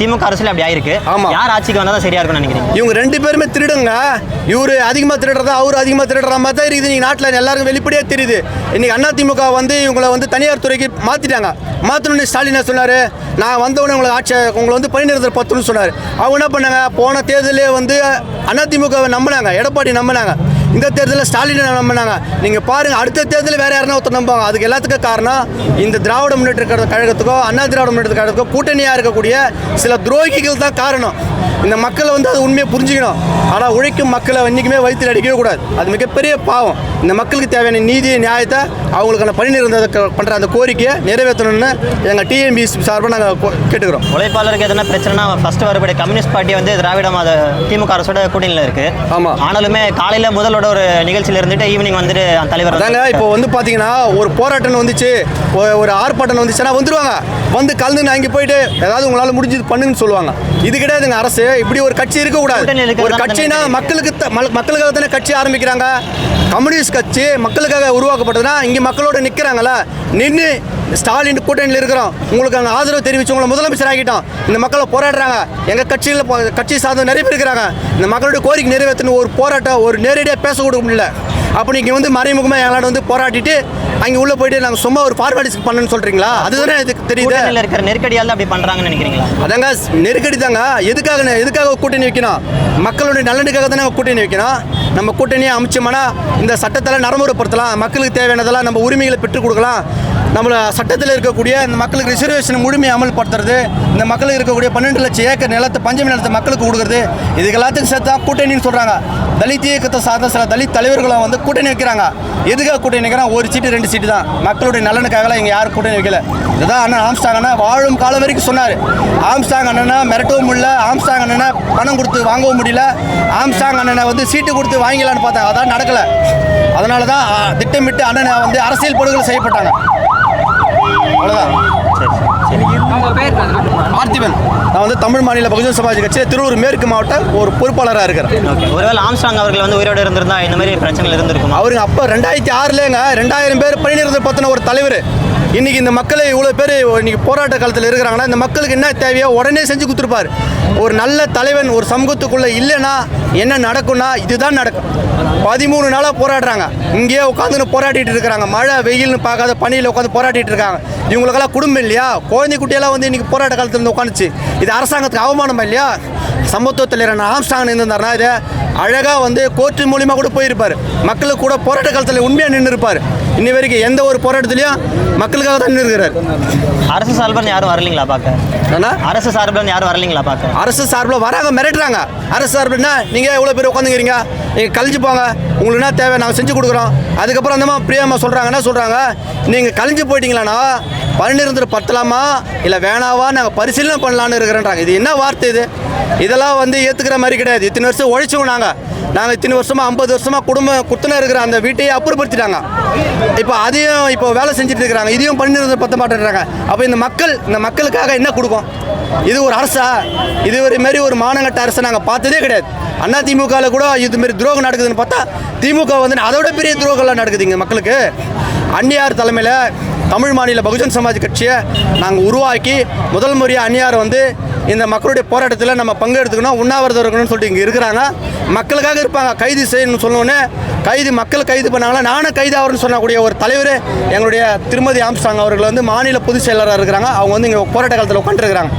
திமுக அரசியல் அப்படி ஆயிருக்கு. யார் ஆட்சிக்கு வந்தால் தான் சரியா இருக்கும்னு நினைக்கிறீங்க? இவங்க 2 பேருமே திருடுங்க. இவரு அதிகமாக திருடுறதா, அவரு அதிகமாக திருடுற மாதிரி தான் இருக்குது. நீங்கள் நாட்டில் எல்லாருக்கும் வெளிப்படையாக தெரியுது. இன்னைக்கு அதிமுக வந்து இவங்களை வந்து தனியார் துறைக்கு மாற்றிட்டாங்க. மாற்றணுன்னு ஸ்டாலின் சொன்னார், நான் வந்தவுடனே உங்களை வந்து பணி நிறுத்தம் 10ன்னு சொன்னார். அவங்க என்ன பண்ணாங்க? போன தேர்தலே வந்து அதிமுகவை நம்பினாங்க, எடப்பாடி நம்பினாங்க. இந்த தேர்தலில் ஸ்டாலினை நம்பினாங்க. நீங்கள் பாருங்கள், அடுத்த தேர்தலில் வேறு யாருன்னா ஒருத்தர் நம்புவாங்க. அதுக்கு எல்லாத்துக்கும் காரணம் இந்த திராவிட முன்னேற்ற கழகத்துக்கோ அண்ணா திராவிட முன்னேற்ற கழகத்துக்கோ கூட்டணியாக இருக்கக்கூடிய சில துரோகிகள் தான் காரணம். இந்த மக்களை வந்து அது உண்மையை புரிஞ்சுக்கணும். ஆனால் உழைக்கும் மக்களை என்றைக்குமே வயிற்றில் அடிக்கவே கூடாது. அது மிகப்பெரிய பாவம். இந்த மக்களுக்கு தேவையான நீதி நியாயத்தை அவங்களுக்கான பணி நிறுத்தத்தை பண்ணுற அந்த கோரிக்கையை நிறைவேற்றணும்னு எங்கள் டிஎம்பிசி சார்பாக நாங்கள் கேட்டுக்கிறோம். உழைப்பாளருக்கு எதனா பிரச்சனைனா ஃபர்ஸ்ட் வரக்கூடிய கம்யூனிஸ்ட் பார்ட்டி வந்து திராவிட திமுக அரசோட கூட்டணியில் இருக்கு. ஆமாம். ஆனாலுமே காலையில் முதலோட ஒரு நிகழ்ச்சியில் இருந்துட்டு ஈவினிங் வந்துட்டு தலைவர் அதாங்க. இப்போ வந்து பார்த்தீங்கன்னா ஒரு போராட்டம் வந்துச்சு, ஒரு ஆர்ப்பாட்டம் வந்துச்சுன்னா வந்துருவாங்க, வந்து கலந்து அங்கே போயிட்டு ஏதாவது உங்களால் முடிஞ்சது பண்ணுன்னு சொல்லுவாங்க. இது கிடையாதுங்க அரசு. இப்படி ஒரு கட்சி இருக்கக்கூடாது. ஒரு கட்சினா மக்களுக்காக தானே கட்சி ஆரம்பிக்கிறாங்க. கம்யூனிஸ்ட் கட்சி மக்களுக்காக உருவாக்கப்பட்டதுன்னா இங்கே மக்களோட நிற்கிறாங்களா? நின்று ஸ்டாலின் கூட்டணியில் இருக்கிறோம், உங்களுக்கு அங்கே ஆதரவு தெரிவித்து உங்களை முதலமைச்சர் ஆகிட்டோம், இந்த மக்களை போராடுறாங்க, எங்கள் கட்சி சார்ந்த நிறைய பேர் இருக்கிறாங்க, இந்த மக்களுடைய கோரிக்கை நிறைவேற்றணும். ஒரு போராட்டம் ஒரு நேரடியாக பேச கொடுக்க முடியல. அப்போ நீங்கள் வந்து மறைமுகமாக எங்களால் வந்து போராட்டிட்டு அங்கே உள்ளே போயிட்டு நாங்கள் சும்மா ஒரு ஃபார்மாலிட்டிஸ் பண்ணணும்னு சொல்கிறீங்களா? அதுதானே இதுக்கு தெரியுது. இருக்கிற நெருக்கடியால் தான் அப்படி பண்ணுறாங்கன்னு நினைக்கிறீங்களா? அதாங்க நெருக்கடி தாங்க. எதுக்காக கூட்டணி வைக்கணும்? மக்களுடைய நலனுக்காக தானே கூட்டணி வைக்கணும். நம்ம கூட்டணியை அமைச்சோம்னா இந்த சட்டத்தில் நடைமுறைப்படுத்தலாம், மக்களுக்கு தேவையானதெல்லாம் நம்ம உரிமைகளை பெற்றுக் கொடுக்கலாம். நம்மள சட்டத்தில் இருக்கக்கூடிய இந்த மக்களுக்கு ரிசர்வேஷன் முழுமையை அமல்படுத்துறது, இந்த மக்களுக்கு இருக்கக்கூடிய 12 லட்சம் ஏக்கர் நிலத்தை பஞ்சமி நிலத்தை மக்களுக்கு கொடுக்குறது, இதுக்கு எல்லாத்துக்கும் சேர்த்து தான் கூட்டணின்னு சொல்கிறாங்க. தலித் இயக்கத்தை சார்ந்த சில தலித் தலைவர்களும் வந்து கூட்டணி வைக்கிறாங்க. எதுக்காக கூட்டணி வைக்கிறாங்க? 1 சீட்டு 2 சீட்டு தான். மக்களுடைய நலனுக்காகலாம் இங்கே யாரும் கூட்டணி வைக்கல. இதுதான் அண்ணன் ஆம்ஸ்டாங் அண்ணா வாழும் காலம் வரைக்கும் சொன்னார். ஆம்ஸ்டாங் அண்ணனை மிரட்டவும் முடியல, ஆம்ஸ்டாங் அண்ணனை பணம் கொடுத்து வாங்கவும் முடியல, ஆம்ஸ்டாங் அண்ணனை வந்து சீட்டு கொடுத்து வாங்கிக்கலான்னு பார்த்தாங்க, அதான் நடக்கலை. அதனால தான் திட்டமிட்டு அண்ணனை வந்து அரசியல் படுகொலை செய்யப்பட்டாங்க. அவ்வளோதான். பார்த்திபன். நான் வந்து தமிழ் மாநில பகுஜன் சமாஜ் கட்சியில் திருவள்ளூர் மேற்கு மாவட்ட ஒரு பொறுப்பாளராக இருக்கிறேன். ஒருவேளை ஆம்ஸ்டாங் அவர்கள் வந்து உயிரோடு இருந்திருந்தா இந்த மாதிரி பிரச்சனைகள் இருந்திருக்கும். அவருங்க அப்போ 2006 2000 பேர் பணி நிறுத்தம் பற்றின ஒரு தலைவர். இன்றைக்கி இந்த மக்களை இவ்வளோ பேர் இன்றைக்கி போராட்ட காலத்தில் இருக்கிறாங்கன்னா இந்த மக்களுக்கு என்ன தேவையோ உடனே செஞ்சு கொடுத்துருப்பார். ஒரு நல்ல தலைவன் ஒரு சமூகத்துக்குள்ளே இல்லைன்னா என்ன நடக்கும்னா இதுதான் நடக்கும். 13 நாளாக போராடுறாங்க, இங்கேயே உட்காந்துன்னு போராடிட்டு இருக்கிறாங்க. மழை வெயில்னு பார்க்காத பணியில் உட்காந்து போராடிட்டு இருக்காங்க. இவங்களுக்கெல்லாம் குடும்பம் இல்லையா? குழந்தை குட்டியெல்லாம் வந்து இன்றைக்கி போராட்ட காலத்தில் இருந்து உட்காந்துச்சு. இது அரசாங்கத்துக்கு அவமானமா இல்லையா? சமத்துவ தலைவர் ஆம்ஸ்டாங் இருந்திருந்தாருன்னா இதை அழகாக வந்து கோர்ட்டு மூலியமாக கூட போயிருப்பார். மக்களுக்கு கூட போராட்ட காலத்தில் உண்மையாக நின்று இருப்பார். இன்னி வரைக்கும் எந்த ஒரு போராட்டத்திலையும் மக்களுக்காக தான் நின்று இருக்கிறார். அரசு சார்பில் யாரும் வரலீங்களா பார்க்க? அரசு சார்பில் யாரும் வரலீங்களா பார்க்க? அரசு சார்பில் வராங்க, மிரட்டுறாங்க. அரசு சார்பில்னா நீங்கள் எவ்வளோ பேர் உட்காந்துக்கிறீங்க, நீங்கள் கழிஞ்சு போங்க, உங்களுக்கு என்ன தேவை நாங்கள் செஞ்சு கொடுக்குறோம். அதுக்கப்புறம் அந்த மாதிரி பிரியாமா சொல்கிறாங்க, என்ன சொல்கிறாங்க, நீங்கள் கழிஞ்சு போயிட்டீங்களாண்ணா பணி நிரந்தரம் பத்தலாமா இல்லை வேணாவா நாங்கள் பரிசீலனை பண்ணலான்னு இருக்கிறேன்றாங்க. இது என்ன வார்த்தை இது? இதெல்லாம் வந்து ஏற்றுக்கிற மாதிரி கிடையாது. இத்தனை வருஷம் உழைச்சோம் நாங்கள் இத்தனை வருஷமாக 50 வருஷமாக குடும்பம் குத்தனை இருக்கிற அந்த வீட்டையே அப்புறப்படுத்திட்டாங்க. இப்போ வேலை செஞ்சுட்டு இருக்கிறாங்க, இதையும் பண்ணி பத்த மாட்டேன்றாங்க. அப்போ இந்த மக்களுக்காக என்ன கொடுக்கும்? இது ஒரு அரசா? இது ஒரு மாரி ஒரு மானங்கட்ட அரசை நாங்கள் பார்த்ததே கிடையாது. அதிமுகவில் கூட இதுமாரி துரோகம் நடக்குதுன்னு பார்த்தா திமுக வந்து அதோட பெரிய துரோகம்லாம் நடக்குது இங்கே மக்களுக்கு. அந்நியார் தலைமையில் தமிழ் மாநில பகுஜன் சமாஜ் கட்சியை நாங்கள் உருவாக்கி முதல் முறையாக அந்நியார் வந்து இந்த மக்களுடைய போராட்டத்தில் நம்ம பங்கு எடுத்துக்கணும், உண்ணாவிரதம் இருக்கணும்னு சொல்லிட்டு இங்கே இருக்கிறாங்க. மக்களுக்காக இருப்பாங்க. கைது செய்யணும்னு சொன்னோன்னே மக்கள் கைது பண்ணாங்களா, நானும் கைது ஆகிறேன்னு சொல்லக்கூடிய ஒரு தலைவர் எங்களுடைய திருமதி ஆம்ஸ்டாங் அவர்கள் வந்து மாநில பொதுச் செயலராக இருக்கிறாங்க. அவங்க வந்து இங்கே போராட்ட காலத்தில் உட்காந்துருக்கிறாங்க.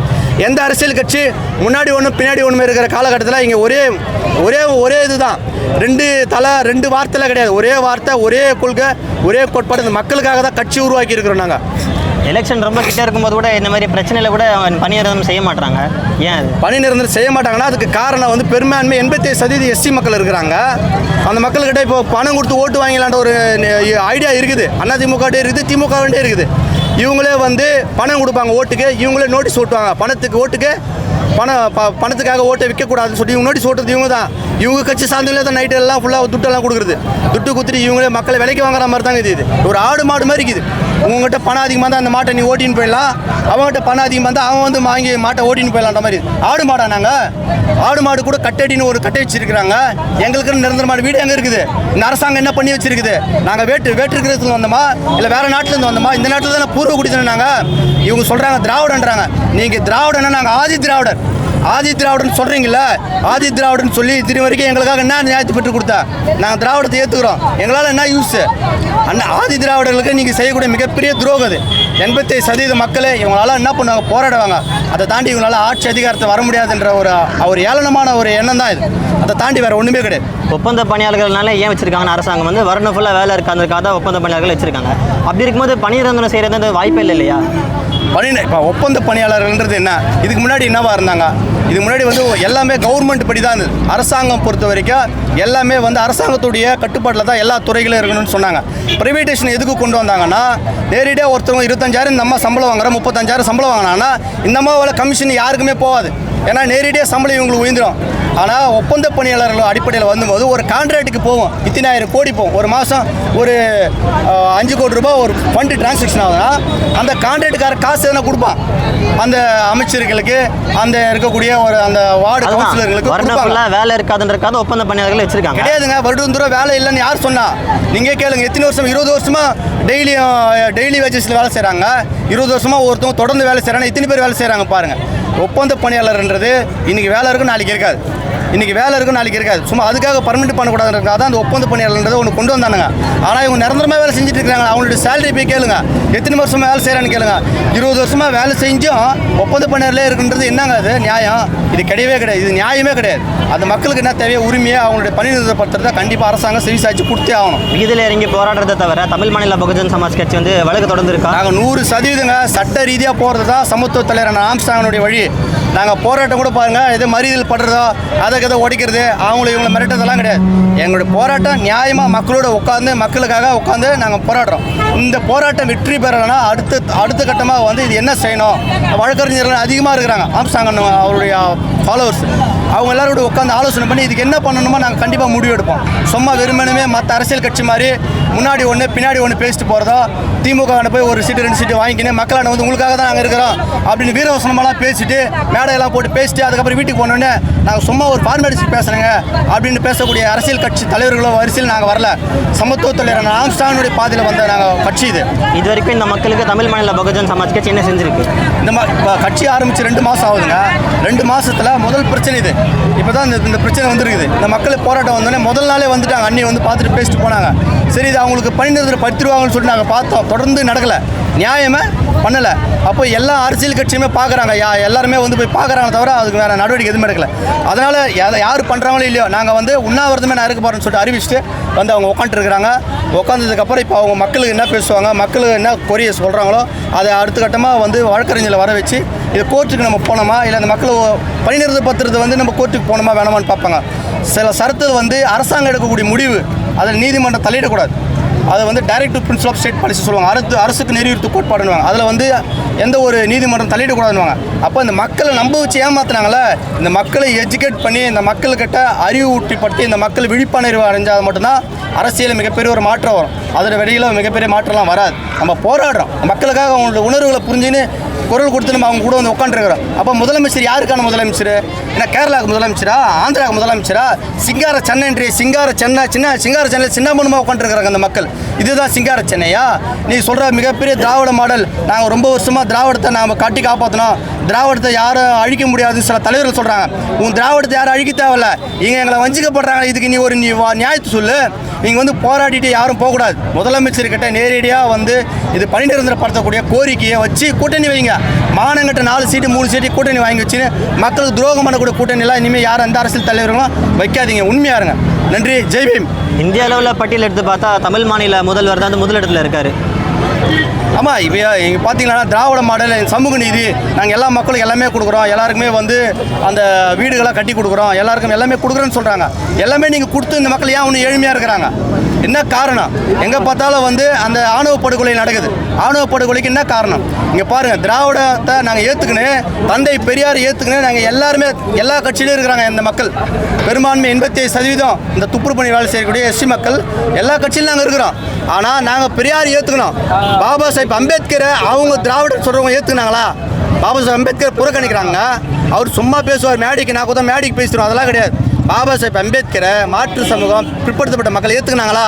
எந்த அரசியல் கட்சி முன்னாடி ஒன்று பின்னாடி ஒன்று இருக்கிற காலகட்டத்தில் இங்கே ஒரே இதுதான், 2 தலை 2 வார்த்தைலாம் கிடையாது. ஒரே வார்த்தை, ஒரே கொள்கை, ஒரே கோட்பாடு. இந்த மக்களுக்காக தான் கட்சி உருவாக்கி இருக்கிறோம் நாங்கள். எலெக்ஷன் ரொம்ப கிட்ட இருக்கும்போது கூட இந்த மாதிரி பிரச்சனையில் கூட பணி நிரந்தரம் செய்ய மாட்டாங்க. ஏன் அது பணி நிரந்தரம் செய்ய மாட்டாங்கன்னா அதுக்கு காரணம் வந்து பெரும்பான்மை 87% எஸ்சி மக்கள் இருக்கிறாங்க. அந்த மக்கள்கிட்ட இப்போ பணம் கொடுத்து ஓட்டு வாங்கலான்ற ஒரு ஐடியா இருக்குது. அதிமுகட்டே இருக்குது, திமுகவே இருக்குது. இவங்களே வந்து பணம் கொடுப்பாங்க ஓட்டுக்கு, இவங்களே நோட்டீஸ் ஓட்டுவாங்க பணத்துக்கு, ஓட்டுக்கு பணத்துக்காக ஓட்டை விற்கக்கூடாதுன்னு சொல்லி இவங்க நோட்டீஸ் ஓட்டுறது இவங்க தான். இவங்க கட்சி சார்ந்தவங்களே தான் நைட்டு எல்லாம் ஃபுல்லாக துட்டெல்லாம் கொடுக்குறது. துட்டு குத்துட்டு இவங்களே மக்களை விலைக்கு வாங்குற மாதிரி தாங்க இது. ஒரு ஆடு மாடு மாதிரி இருக்குது. உங்கள்கிட்ட பணம் அதிகமாக தான் அந்த மாட்டை நீ ஓட்டின்னு போயிடலாம், அவங்ககிட்ட பணம் அதிகமாக தான் அவன் வந்து வாங்கி மாட்டை ஓட்டின்னு போயிடலான்ற மாதிரி. ஆடு மாடா நாங்கள்? ஆடு மாடு கூட கட்டடின்னு ஒரு கட்டை வச்சிருக்கிறாங்க. எங்களுக்கு நிரந்தரமான வீடு எங்கே இருக்குது? இந்த அரசாங்கம் என்ன பண்ணி வச்சிருக்குது? நாங்கள் வேற்றுக்கிறதுல வந்தோமா இல்லை வேறு நாட்டிலேருந்து வந்தோமா? இந்த நாட்டில் தானே பூர்வ குடித்தனம் நாங்கள். இவங்க சொல்கிறாங்க திராவிடன்றாங்க. நீங்கள் திராவிடன்னா நாங்கள் ஆதி திராவிடன்னு சொல்கிறீங்களா? ஆதி திராவிடன்னு சொல்லி இது வரைக்கும் எங்களுக்காக என்ன நியாயத்தை பெற்று கொடுத்தா? நாங்கள் திராவிடத்தை ஏற்றுக்கிறோம். எங்களால் என்ன யூஸ்? ஆதி திராவிடர்களுக்கு நீங்கள் செய்யக்கூடிய மிகப்பெரிய துரோகம் அது. 87% மக்களே இவங்களால என்ன பண்ணுவாங்க? போராடுவாங்க. அதை தாண்டி இவங்களால ஆட்சி அதிகாரத்தை வர முடியாதுன்ற ஒரு ஏளனமான ஒரு எண்ணம் தான் இது. அதை தாண்டி வேறு ஒன்றுமே கிடையாது. ஒப்பந்த பணியாளர்கள்னால ஏன் வச்சிருக்காங்கன்னு அரசாங்கம் வந்து வருடம் ஃபுல்லாக வேலை இருக்காதுக்காக ஒப்பந்த பணியாளர்கள் வச்சிருக்காங்க. அப்படி இருக்கும்போது பணி நிரந்தரம் செய்கிறது வாய்ப்பே இல்லை இல்லையா? இப்போ ஒப்பந்த பணியாளர்கள்ன்றது என்ன? இதுக்கு முன்னாடி என்னவா இருந்தாங்க? இதுக்கு முன்னாடி வந்து எல்லாமே கவர்மெண்ட் படி தான் இருந்தது. அரசாங்கம் பொறுத்த வரைக்கும் எல்லாமே வந்து அரசாங்கத்துடைய கட்டுப்பாட்டில் தான் எல்லா துறைகளும் இருக்கணும்னு சொன்னாங்க. ப்ரைவேட்டேஷன் எதுக்கு கொண்டு வந்தாங்கன்னா, நேரடியாக ஒருத்தவங்க 25,000 இந்த அம்மா சம்பளம் வாங்குறோம், 35,000 சம்பளம் வாங்கினாங்கன்னா இந்த அம்மாவோட கமிஷன் யாருக்குமே போகாது. ஏன்னா நேரடியாக சம்பளம் இவங்களுக்கு உயர்ந்துடும். ஆனால் ஒப்பந்த பணியாளர்கள் அடிப்படையில் வந்தபோது ஒரு கான்ட்ராக்டுக்கு போவோம், 10,000 கோடி போகும். ஒரு மாதம் ஒரு 5 கோடி ரூபாய் ஒரு ஃபண்டு டிரான்சாக்ஷன் ஆகுதுன்னா அந்த கான்ட்ராக்டுக்கார காசு எதனா கொடுப்பான் அந்த அமைச்சர்களுக்கு, அந்த இருக்கக்கூடிய ஒரு அந்த வார்டு கவுன்சிலர்களுக்கு கொடுப்பாங்க. வேலை இருக்காதுன்றக்காக ஒப்பந்த பணியாளர்கள் வச்சிருக்காங்க. கிடையாதுங்க. வருடம் தூரம் வேலை இல்லைன்னு யார் சொன்னா? நீங்கள் கேளுங்க. எத்தனை வருஷம்? 20 வருஷமா டெய்லி வேஜஸில் வேலை செய்கிறாங்க. 20 வருஷமா ஒருத்தவங்க தொடர்ந்து வேலை செய்கிறாங்க. எத்தனை பேர் வேலை செய்கிறாங்க பாருங்கள். ஒப்பந்த பணியாளர்ன்றது இன்றைக்கி வேலை இருக்கும், நாளைக்கு இருக்காது. சும்மா அதுக்காக பர்மனெண்ட் பண்ணக்கூடாதுன்றதுக்காக தான் அந்த ஒப்பந்த பணியாளர்ன்றதை ஒன்று கொண்டு வந்தானுங்க. ஆனால் இவங்க நிரந்தரமாக வேலை செஞ்சுட்டு இருக்காங்க. அவங்களுடைய சேலரி போய் கேளுங்க, எத்தனை வருஷமாக வேலை செய்கிறான்னு கேளுங்க. 20 வருஷமாக வேலை செஞ்சும் ஒப்பந்த பணியாளர்களே இருக்குன்றது என்னங்க அது நியாயம்? இது கிடையவே கிடையாது. இது நியாயமே கிடையாது. அந்த மக்களுக்கு என்ன தேவையோ உரிமையை அவங்களுடைய பணி நிறுத்தப்படுத்துறத கண்டிப்பாக அரசாங்கம் செவிசாய்ச்சி கொடுத்தே ஆகணும். இதில் இறங்கி போராடுறதை தவிர தமிழ் மாநில பகுஜன் சமாஜ் கட்சி வந்து வழக்கு தொடர்ந்து இருக்கா? நாங்கள் 100% சட்ட ரீதியாக போகிறது தான் சமத்துவ தலைவர் ஆம்ஸ்டாங்கனுடைய வழி. நாங்கள் போராட்டம் கூட பாருங்கள், எது மறியல் படுறதோ அதை எதை உடைக்கிறது, இவங்களை மிரட்டதெல்லாம் கிடையாது. எங்களுடைய போராட்டம் நியாயமாக மக்களோட மக்களுக்காக உட்காந்து நாங்கள் போராடுறோம். இந்த போராட்டம் வெற்றி பெறலைன்னா அடுத்த கட்டமாக வந்து இது என்ன செய்யணும்? வழக்கறிஞர்கள் அதிகமாக இருக்கிறாங்க. ஆம்ஸ்டாங்கன் அவருடைய ஃபாலோவர்ஸ் அவங்க எல்லாரோட உட்காந்து ஆலோசனை பண்ணி இதுக்கு என்ன பண்ணணுமோ நாங்கள் கண்டிப்பாக முடிவு எடுப்போம். சும்மா வெறுமனமே மற்ற அரசியல் கட்சி மாதிரி முன்னாடி ஒன்று பின்னாடி ஒன்று பேசிட்டு போகிறதோ, திமுக போய் ஒரு சீட்டு 2 சீட்டு வாங்கிக்கின்னு மக்களான வந்து உங்களுக்காக தான் நாங்கள் இருக்கிறோம் அப்படின்னு வீரவசனமெல்லாம் பேசிட்டு மேடையெல்லாம் போட்டு பேசிட்டு அதுக்கப்புறம் வீட்டுக்கு போனோடனே நாங்கள் சும்மா ஒரு ஃபார்மாலிட்டி பேசுகிறேங்க அப்படின்னு பேசக்கூடிய அரசியல் கட்சி தலைவர்களோ வரிசையில் நாங்கள் வரல. சமத்துவ தலைவர் ஆம்ஸ்டாங்கனுடைய பாதையில் வந்த நாங்கள் கட்சி இது வரைக்கும் இந்த மக்களுக்கு தமிழ் மாநில பகுஜன் சமாஜ் கட்சி என்ன செஞ்சிருக்கு? இப்போ கட்சி ஆரம்பித்து 2 மாதம் ஆகுதுங்க. 2 மாதத்தில் முதல் பிரச்சனை இது. இப்போ தான் இந்த பிரச்சனை வந்துருக்குது. இந்த மக்கள் போராட்டம் வந்தோடனே முதல் நாளே வந்துட்டாங்க. அண்ணி வந்து பார்த்துட்டு பேசிட்டு போனாங்க. சரி இது அவங்களுக்கு பணி நிரந்தரம் படுத்திடுவாங்கன்னு சொல்லிட்டு நாங்கள் பார்த்தோம். தொடர்ந்து நடக்கலை, நியாயமே பண்ணலை. அப்போ எல்லா அரசியல் கட்சியுமே பார்க்குறாங்க, எல்லாருமே வந்து போய் பார்க்குறாங்க தவிர அதுக்கு வேறு நடவடிக்கை எதுவுமே எடுக்கலை. அதனால் யார் பண்ணுறாங்களோ இல்லையோ நாங்கள் வந்து உண்ணாவிரதமே நான் இருக்க போகிறேன்னு சொல்லிட்டு அறிவிச்சுட்டு வந்து அவங்க உட்காந்துருக்குறாங்க. உட்காந்ததுக்கப்புறம் இப்போ அவங்க மக்களுக்கு என்ன பேசுவாங்க, மக்களுக்கு என்ன கொரிய சொல்கிறாங்களோ அதை அடுத்த கட்டமாக வந்து வழக்கறிஞர்களை வர வச்சு இது கோர்ட்டுக்கு நம்ம போனோமா இல்லை அந்த மக்களை பணி நிறுத்த பத்திரத்தை வந்து நம்ம கோர்ட்டுக்கு போனோமா வேணாமான்னு பார்ப்பாங்க. சில சரத்தில் வந்து அரசாங்கம் எடுக்கக்கூடிய முடிவு அதில் நீதிமன்றம் தலையிடக்கூடாது. அதை வந்து direct principle of state policy சொல்லுவாங்க. அரசுக்கு நெறியுறுத்து கோட்பாடுவாங்க. அதில் வந்து எந்த ஒரு நீதிமன்றம் தலையிடக்கூடாதுன்னுவாங்க. அப்போ இந்த மக்களை நம்ப வச்சு ஏமாத்துனாங்களே, இந்த மக்களை எஜுகேட் பண்ணி இந்த மக்கள்கிட்ட அறிவு ஊட்டிப்படுத்தி இந்த மக்கள் விழிப்புணர்வு அடைஞ்சால் மட்டும்தான் அரசியல் மிகப்பெரிய ஒரு மாற்றம் வரும். அதோட வெளியில் மிகப்பெரிய மாற்றம்லாம் வராது. நம்ம போராடுறோம் மக்களுக்காக, அவங்களோட உணர்வுகளை புரிஞ்சுன்னு குரல் கொடுத்து நம்ம அவங்க கூட வந்து உட்காந்துருக்கிறோம். அப்போ முதலமைச்சர் யாருக்கான முதலமைச்சர்? ஏன்னா கேரளாவுக்கு முதலமைச்சரா, ஆந்திராவுக்கு முதலமைச்சரா? சிங்கார சென்னை சிங்கார சென்னை சின்ன மூலமாக உட்காந்துருக்குறாங்க அந்த மக்கள். இதுதான் சிங்கார சென்னையா? நீ சொல்கிற மிகப்பெரிய திராவிட மாடல், நாங்கள் ரொம்ப வருஷமாக திராவிடத்தை நாம் காட்டி காப்பாற்றணும், திராவிடத்தை யாரும் அழிக்க முடியாதுன்னு சில தலைவர்கள் சொல்கிறாங்க. உன் திராவிடத்தை யாரும் அழிக்க தேவையில்ல, இங்கே எங்களை வஞ்சிக்கப்படுறாங்க. இதுக்கு நீ ஒரு நியாயத்தை சொல்லு. நீங்கள் வந்து போராடிட்டு யாரும் போகக்கூடாது. முதலமைச்சர்கிட்ட நேரடியாக வந்து இது பணி நிரந்தரப்படுத்தக்கூடிய கோரிக்கையை வச்சு கூட்டணி வைங்க. மானங்கிட்ட 4 சீட்டு 3 சீட்டு கூட்டணி வாங்கி வச்சுன்னு மக்களுக்கு துரோகம் பண்ணக்கூடிய கூட்டணிலாம் இனிமேல் யாரும் எந்த அரசியல் தலைவர்களும் வைக்காதீங்க. உண்மையாக இருங்க. நன்றி. ஜெய் பீம். இந்திய அளவில் பட்டியல் எடுத்து பார்த்தா தமிழ் மாநில முதல்வர் தான் வந்து முதலிடத்தில் இருக்காரு. ஆமாம், இப்போ இங்கே பார்த்தீங்கன்னா திராவிட மாடல், சமூக நீதி, நாங்கள் எல்லா மக்களுக்கும் எல்லாமே கொடுக்குறோம், எல்லாருக்குமே வந்து அந்த வீடுகளாக கட்டி கொடுக்குறோம், எல்லாருக்கும் எல்லாமே கொடுக்குறோன்னு சொல்கிறாங்க. எல்லாமே நீங்கள் கொடுத்து இந்த மக்கள் ஏன் ஒன்று ஏழ்மையாக இருக்கிறாங்க? என்ன காரணம்? எங்கே பார்த்தாலும் வந்து அந்த ஆணவ படுகொலை நடக்குது. ஆணவ படுகொலைக்கு என்ன காரணம்? இங்கே பாருங்கள், திராவிடத்தை நாங்கள் ஏற்றுக்கணும், தந்தை பெரியார் ஏற்றுக்கணும், நாங்கள் எல்லாருமே எல்லா கட்சியிலும் இருக்கிறாங்க. இந்த மக்கள் பெரும்பான்மை 85% இந்த துப்புரவு பணி வேலை செய்யக்கூடிய எஸ்சி மக்கள் எல்லா கட்சியிலும் நாங்கள் இருக்கிறோம். ஆனால் நாங்கள் பெரியார் ஏற்றுக்கணும். பாபா சாஹேப் அம்பேத்கரை அவங்க திராவிடர் சொல்கிறவங்க ஏற்றுக்கினாங்களா? பாபா சாஹேப் அம்பேத்கர் புறக்கணிக்கிறாங்க. அவர் சும்மா பேசுவார், மேடைக்கு நான் கூட மேடைக்கு பேசுகிறோம், அதெல்லாம் கிடையாது. பாபா சாஹேப் அம்பேத்கரை மாற்று சமூகம் பிற்படுத்தப்பட்ட மக்கள் ஏற்றுக்கினாங்களா?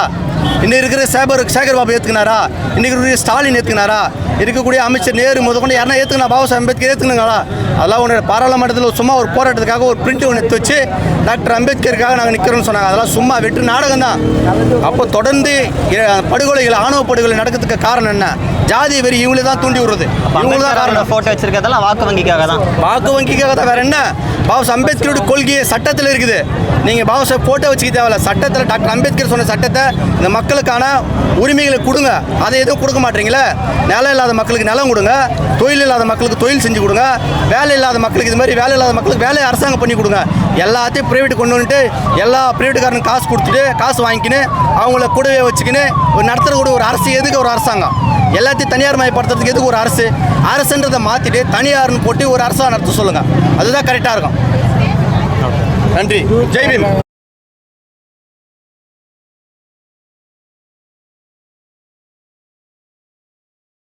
இன்னும் இருக்கிற சேகர் பாபு ஏற்றுக்கினாரா? இன்னைக்கு இருக்கிற ஸ்டாலின் ஏற்றுக்கினாரா? இருக்கக்கூடிய அமைச்சர் நேரு முதற்கொண்டு யாருன்னா ஏற்றுக்கணும்? பாபா சாஹேப் அம்பேத்கர் ஏற்றுக்கணுங்களா? அதெல்லாம் ஒன்று பாராளுமன்றத்தில் சும்மா ஒரு போராட்டத்துக்காக ஒரு பிரிண்ட் ஒன்று எடுத்து வச்சு டாக்டர் அம்பேத்கருக்காக நாங்கள் நிற்கிறோம்னு சொன்னாங்க. அதெல்லாம் சும்மா வெற்று நாடகம் தான். அப்போ தொடர்ந்து படுகொலைகள், ஆணவ படுகொலை நடக்கிறதுக்கு காரணம் என்ன? ஜாதி வெறி இவங்களே தான் தூண்டி விடுறது. இவங்க தான் காரணம். ஃபோட்டோ வச்சிருக்கிறதெல்லாம் வாக்கு வங்கிக்காக தான். வாக்கு வங்கிக்காக தான், வேற என்ன? பாபா சாஹேப் அம்பேத்கரோட கொள்கையை சட்டத்தில் இருக்குது. நீங்கள் பாபா சாஹேப் ஃபோட்டோ வச்சுக்க தேவையில்ல. சட்டத்தில் டாக்டர் அம்பேத்கர் சொன்ன சட்டத்தை இந்த மக்களுக்கான உரிமைகளை கொடுங்க. அதை எதுவும் கொடுக்க மாட்டீங்களே. நிலம் இல்லாத மக்களுக்கு நிலம் கொடுங்க, தொழில் இல்லாத மக்களுக்கு தொழில் செஞ்சு கொடுங்க, வேலை இல்லாத மக்களுக்கு இது மாதிரி வேலை இல்லாத மக்களுக்கு வேலையை அரசாங்கம் பண்ணி கொடுங்க. எல்லாத்தையும் ப்ரைவேட் கொண்டு வந்துட்டு எல்லா ப்ரைவேட்டுக்காரனுக்கு காசு கொடுத்துட்டு காசு வாங்கிக்கின்னு அவங்கள கூடவே வச்சுக்கின்னு ஒரு நடத்துறக்கூடிய ஒரு அரசு எதுக்கு ஒரு அரசாங்கம்? எல்லாத்தையும் தனியார் மயப்படுத்துறதுக்கு எதுக்கு ஒரு அரசு? அரசுன்றதை மாற்றிட்டு தனியார்னு போட்டு ஒரு அரசாங்கம் நடத்த சொல்லுங்கள். அதுதான் கரெக்டாக இருக்கும். நன்றி. ஜெய் பீம்.